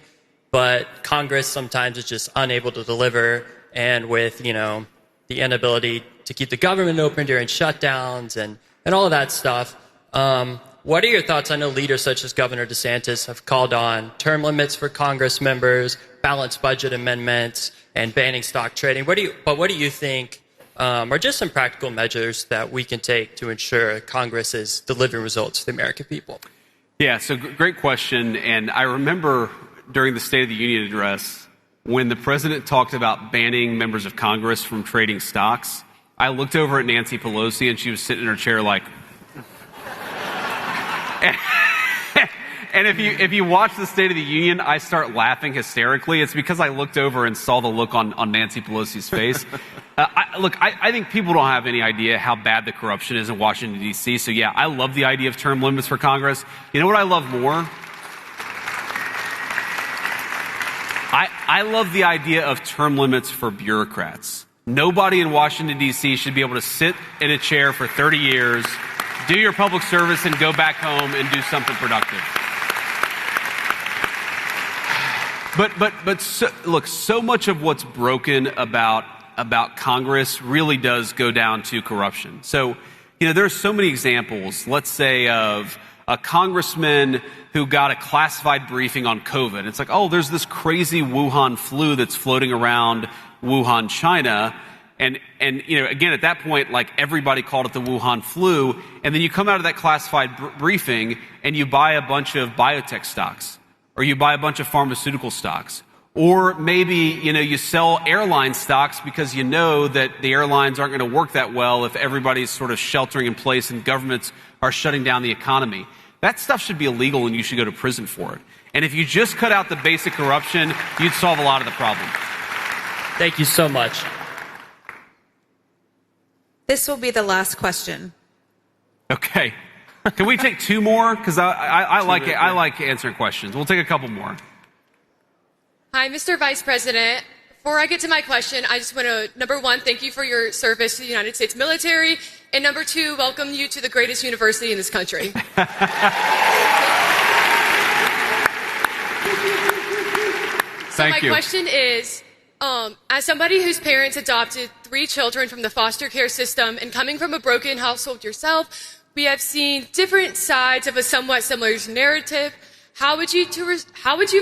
but Congress sometimes is just unable to deliver. And with, the inability to keep the government open during shutdowns and all of that stuff, what are your thoughts? I know leaders such as Governor DeSantis have called on term limits for Congress members, balanced budget amendments, and banning stock trading. What do you think are just some practical measures that we can take to ensure Congress is delivering results to the American people? Yeah, so great question. And I remember during the State of the Union address, when the president talked about banning members of Congress from trading stocks, I looked over at Nancy Pelosi and she was sitting in her chair like, and if you watch the State of the Union, I start laughing hysterically. It's because I looked over and saw the look on Nancy Pelosi's face. I think people don't have any idea how bad the corruption is in Washington, D.C. So yeah, I love the idea of term limits for Congress. You know what I love more? I love the idea of term limits for bureaucrats. Nobody in Washington, D.C. should be able to sit in a chair for 30 years, do your public service, and go back home and do something productive. But so much of what's broken about Congress really does go down to corruption. So, there are so many examples, let's say, of a congressman who got a classified briefing on COVID. It's like, oh, there's this crazy Wuhan flu that's floating around Wuhan, China. And again, at that point, like, everybody called it the Wuhan flu. And then you come out of that classified briefing and you buy a bunch of biotech stocks, or you buy a bunch of pharmaceutical stocks. Or maybe, you sell airline stocks because you know that the airlines aren't going to work that well if everybody's sort of sheltering in place and governments are shutting down the economy. That stuff should be illegal and you should go to prison for it. And if you just cut out the basic corruption, you'd solve a lot of the problem. Thank you so much. This will be the last question. Okay. Can we take two more? Because I like answering questions. We'll take a couple more. Hi, Mr. Vice President. Before I get to my question, I just want to, number one, thank you for your service to the United States military. And number two, welcome you to the greatest university in this country. Thank you. My question is, as somebody whose parents adopted 3 children from the foster care system and coming from a broken household yourself, we have seen different sides of a somewhat similar narrative. How would you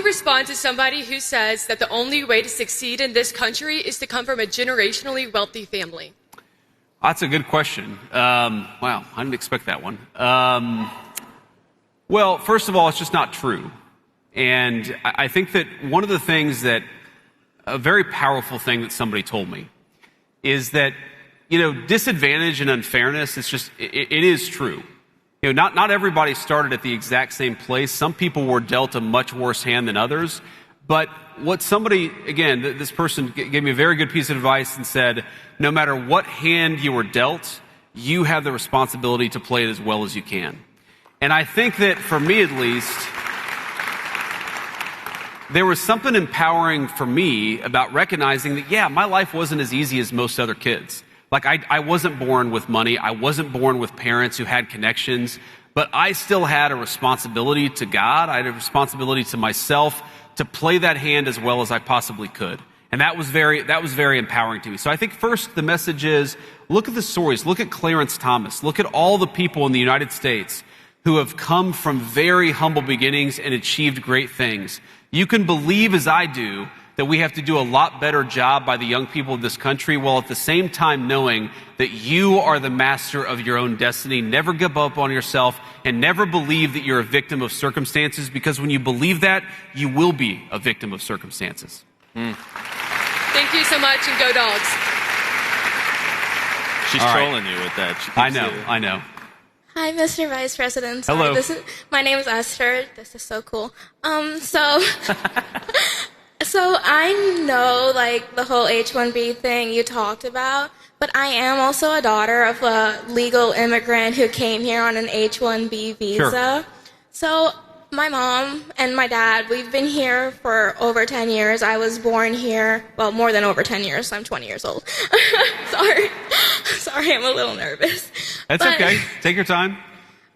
respond to somebody who says that the only way to succeed in this country is to come from a generationally wealthy family? That's a good question. Wow, I didn't expect that one. Well, first of all, it's just not true. And I think that one of the things that, a very powerful thing that somebody told me is that, disadvantage and unfairness, it is true. Not everybody started at the exact same place. Some people were dealt a much worse hand than others. But what somebody, again, this person gave me a very good piece of advice and said, no matter what hand you were dealt, you have the responsibility to play it as well as you can. And I think that for me at least, there was something empowering for me about recognizing that, yeah, my life wasn't as easy as most other kids. Like I wasn't born with money. I wasn't born with parents who had connections, but I still had a responsibility to God. I had a responsibility to myself to play that hand as well as I possibly could. And that was very empowering to me. So I think first the message is, look at the stories. Look at Clarence Thomas. Look at all the people in the United States who have come from very humble beginnings and achieved great things. You can believe, as I do, that we have to do a lot better job by the young people of this country, while at the same time knowing that you are the master of your own destiny. Never give up on yourself and never believe that you're a victim of circumstances, because when you believe that, you will be a victim of circumstances. Thank you so much, and go Dogs. She's trolling you with that. I know. Hi, Mr. Vice President. Hello. My name is Esther. This is so cool. So I know, like, the whole H-1B thing you talked about, but I am also a daughter of a legal immigrant who came here on an H-1B visa. Sure. So my mom and my dad, we've been here for over 10 years. I was born here, well, more than over 10 years. I'm 20 years old. Sorry, I'm a little nervous. That's okay. Take your time.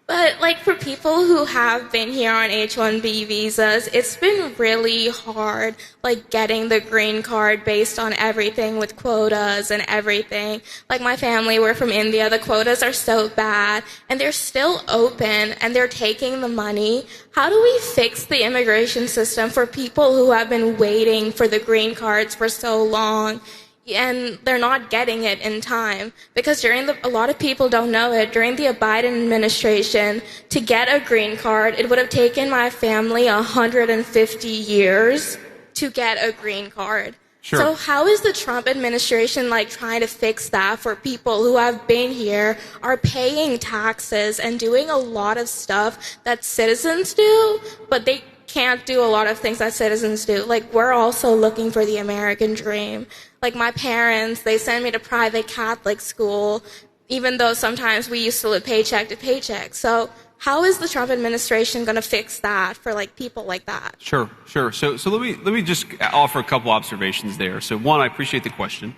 But, like, for people who have been here on H-1B visas, it's been really hard, like, getting the green card based on everything with quotas and everything. Like, my family, we're from India. The quotas are so bad, and they're still open, and they're taking the money. How do we fix the immigration system for people who have been waiting for the green cards for so long? And they're not getting it in time, because a lot of people don't know it, during the Biden administration, to get a green card, it would have taken my family 150 years to get a green card. Sure. So how is the Trump administration, like, trying to fix that for people who have been here, are paying taxes and doing a lot of stuff that citizens do, but they can't do a lot of things that citizens do? Like, we're also looking for the American dream. Like, my parents, they send me to private Catholic school, even though sometimes we used to live paycheck to paycheck. So how is the Trump administration going to fix that for, like, people like that? Sure. So let me just offer a couple observations there. So one, I appreciate the question.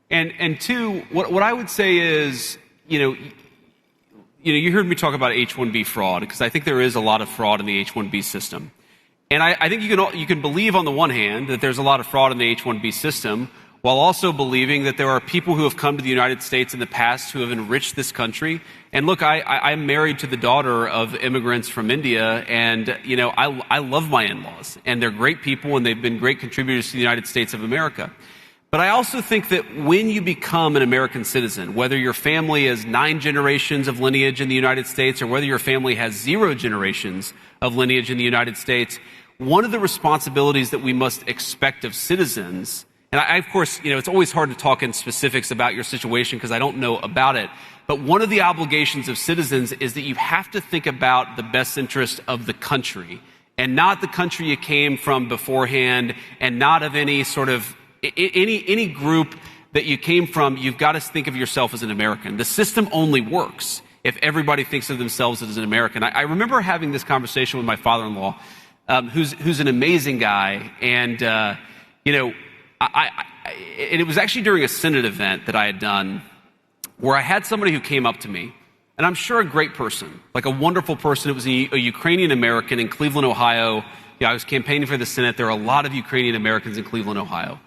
And two, what I would say is, you heard me talk about H-1B fraud, because I think there is a lot of fraud in the H-1B system. And I think you can believe on the one hand that there's a lot of fraud in the H-1B system, while also believing that there are people who have come to the United States in the past who have enriched this country. And look, I'm married to the daughter of immigrants from India, and I love my in-laws, and they're great people, and they've been great contributors to the United States of America. But I also think that when you become an American citizen, whether your family has 9 generations of lineage in the United States, or whether your family has 0 generations of lineage in the United States, one of the responsibilities that we must expect of citizens, and I, of course, it's always hard to talk in specifics about your situation because I don't know about it, but one of the obligations of citizens is that you have to think about the best interest of the country, and not the country you came from beforehand, and not of any sort of any group that you came from. You've got to think of yourself as an American. The system only works if everybody thinks of themselves as an American. I remember having this conversation with my father-in-law, who's an amazing guy, and it was actually during a Senate event that I had done, where I had somebody who came up to me, and I'm sure a great person, like a wonderful person. It was a Ukrainian American in Cleveland, Ohio. I was campaigning for the Senate. There are a lot of Ukrainian Americans in Cleveland, Ohio.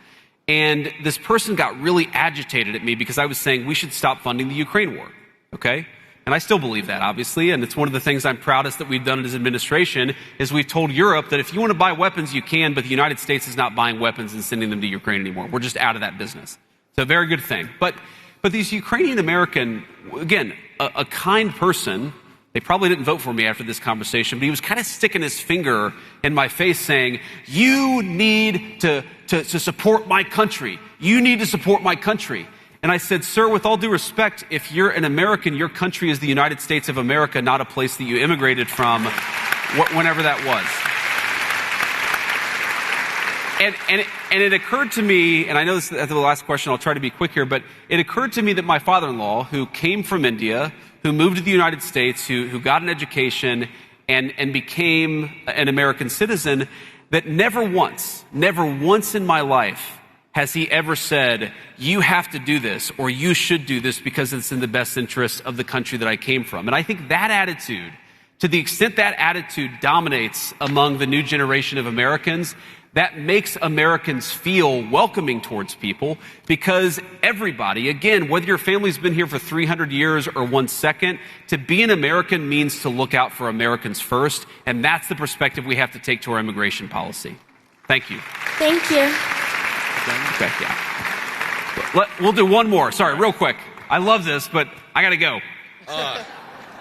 And this person got really agitated at me because I was saying we should stop funding the Ukraine war, okay? And I still believe that, obviously, and it's one of the things I'm proudest that we've done as administration, is we've told Europe that if you want to buy weapons, you can, but the United States is not buying weapons and sending them to Ukraine anymore. We're just out of that business. It's a very good thing. But these Ukrainian American, again, a kind person, they probably didn't vote for me after this conversation, but he was kind of sticking his finger in my face saying, you need to support my country. You need to support my country. And I said, sir, with all due respect, if you're an American, your country is the United States of America, not a place that you immigrated from, whenever that was. And it occurred to me, and I know this is the last question, I'll try to be quick here, but it occurred to me that my father-in-law, who came from India, who moved to the United States, who got an education and became an American citizen, that never once in my life has he ever said, you have to do this or you should do this because it's in the best interest of the country that I came from. And I think that attitude, to the extent that attitude dominates among the new generation of Americans, that makes Americans feel welcoming towards people, because everybody, again, whether your family's been here for 300 years or 1 second, to be an American means to look out for Americans first, and that's the perspective we have to take to our immigration policy. Thank you. Thank you. Okay, yeah. We'll do one more. Sorry, real quick. I love this, but I gotta go.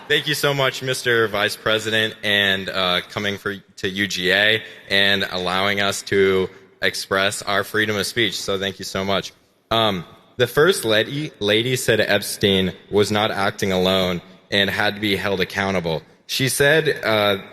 Thank you so much, Mr. Vice President, and coming to UGA and allowing us to express our freedom of speech. So thank you so much. The First Lady said Epstein was not acting alone and had to be held accountable. She said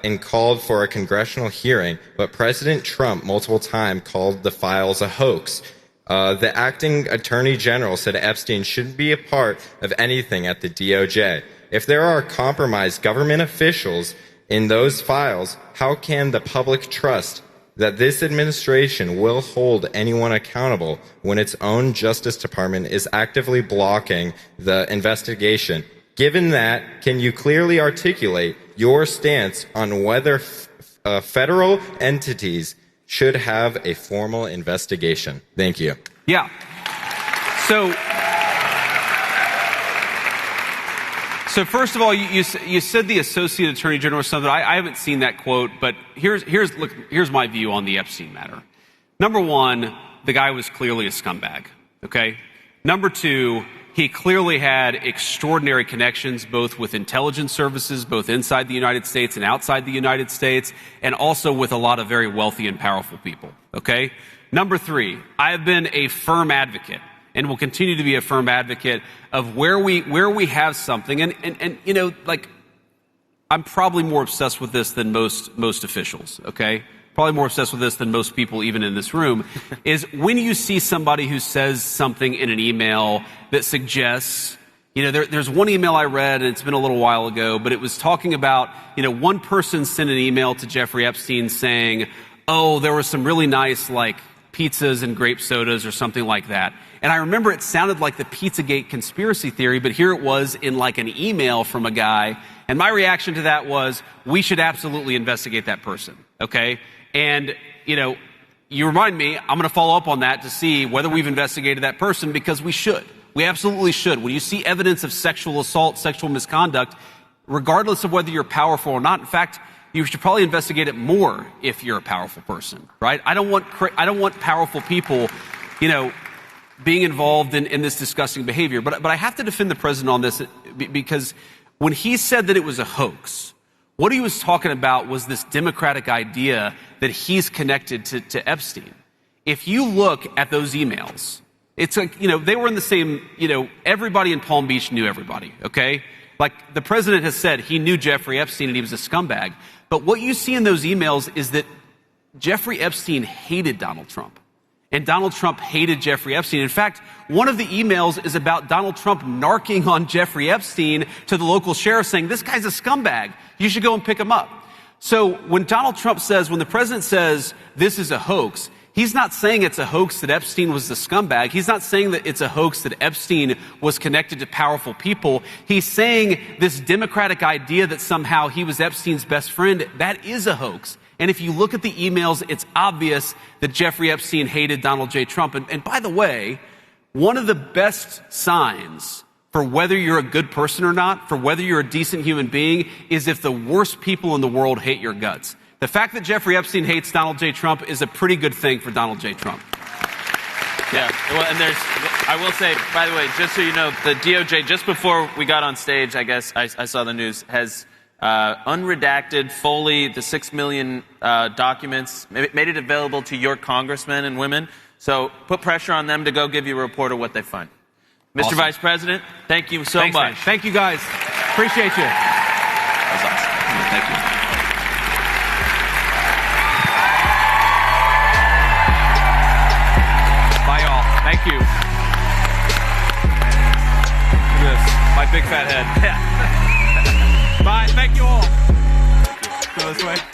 and called for a congressional hearing, but President Trump multiple times called the files a hoax. The acting attorney general said Epstein shouldn't be a part of anything at the DOJ. If there are compromised government officials in those files, how can the public trust that this administration will hold anyone accountable when its own Justice Department is actively blocking the investigation? Given that, can you clearly articulate your stance on whether federal entities should have a formal investigation? Thank you. Yeah. So first of all, you said the Associate Attorney General or something. I haven't seen that quote, but here's my view on the Epstein matter. Number one, the guy was clearly a scumbag, okay? Number two, he clearly had extraordinary connections, both with intelligence services, both inside the United States and outside the United States, and also with a lot of very wealthy and powerful people, okay? Number three, I have been a firm advocate and will continue to be a firm advocate of where we have something, and you know, like, I'm probably more obsessed with this than most officials, okay? Probably more obsessed with this than most people even in this room, is when you see somebody who says something in an email that suggests, you know, there's one email I read, and it's been a little while ago, but it was talking about, you know, one person sent an email to Jeffrey Epstein saying, oh, there were some really nice, like, pizzas and grape sodas or something like that. And I remember it sounded like the Pizzagate conspiracy theory, but here it was in like an email from a guy. And my reaction to that was, we should absolutely investigate that person, okay? And, you know, you remind me, I'm going to follow up on that to see whether we've investigated that person, because we should. We absolutely should. When you see evidence of sexual assault, sexual misconduct, regardless of whether you're powerful or not, in fact, you should probably investigate it more if you're a powerful person, right? I don't want powerful people, you know, being involved in this disgusting behavior. But I have to defend the president on this, because when he said that it was a hoax, what he was talking about was this democratic idea that he's connected to Epstein. If you look at those emails, it's like, you know, they were in the same, you know, everybody in Palm Beach knew everybody, okay? Like, the president has said he knew Jeffrey Epstein and he was a scumbag. But what you see in those emails is that Jeffrey Epstein hated Donald Trump. And Donald Trump hated Jeffrey Epstein. In fact, one of the emails is about Donald Trump narking on Jeffrey Epstein to the local sheriff, saying, this guy's a scumbag. You should go and pick him up. So when Donald Trump says, when the president says this is a hoax, he's not saying it's a hoax that Epstein was the scumbag. He's not saying that it's a hoax that Epstein was connected to powerful people. He's saying this democratic idea that somehow he was Epstein's best friend, that is a hoax. And if you look at the emails, it's obvious that Jeffrey Epstein hated Donald J. Trump. And by the way, one of the best signs for whether you're a good person or not, for whether you're a decent human being, is if the worst people in the world hate your guts. The fact that Jeffrey Epstein hates Donald J. Trump is a pretty good thing for Donald J. Trump. Yeah, well, and I will say, by the way, just so you know, the DOJ, just before we got on stage, I guess I saw the news, has unredacted fully the 6 million documents, made it available to your congressmen and women. So put pressure on them to go give you a report of what they find. Mr. Awesome. Vice President, thank you so much. Man. Thank you, guys. Appreciate you. That was awesome. Thank you. Thank you. Look at this. My big fat head. Bye. Thank you all. Go this way.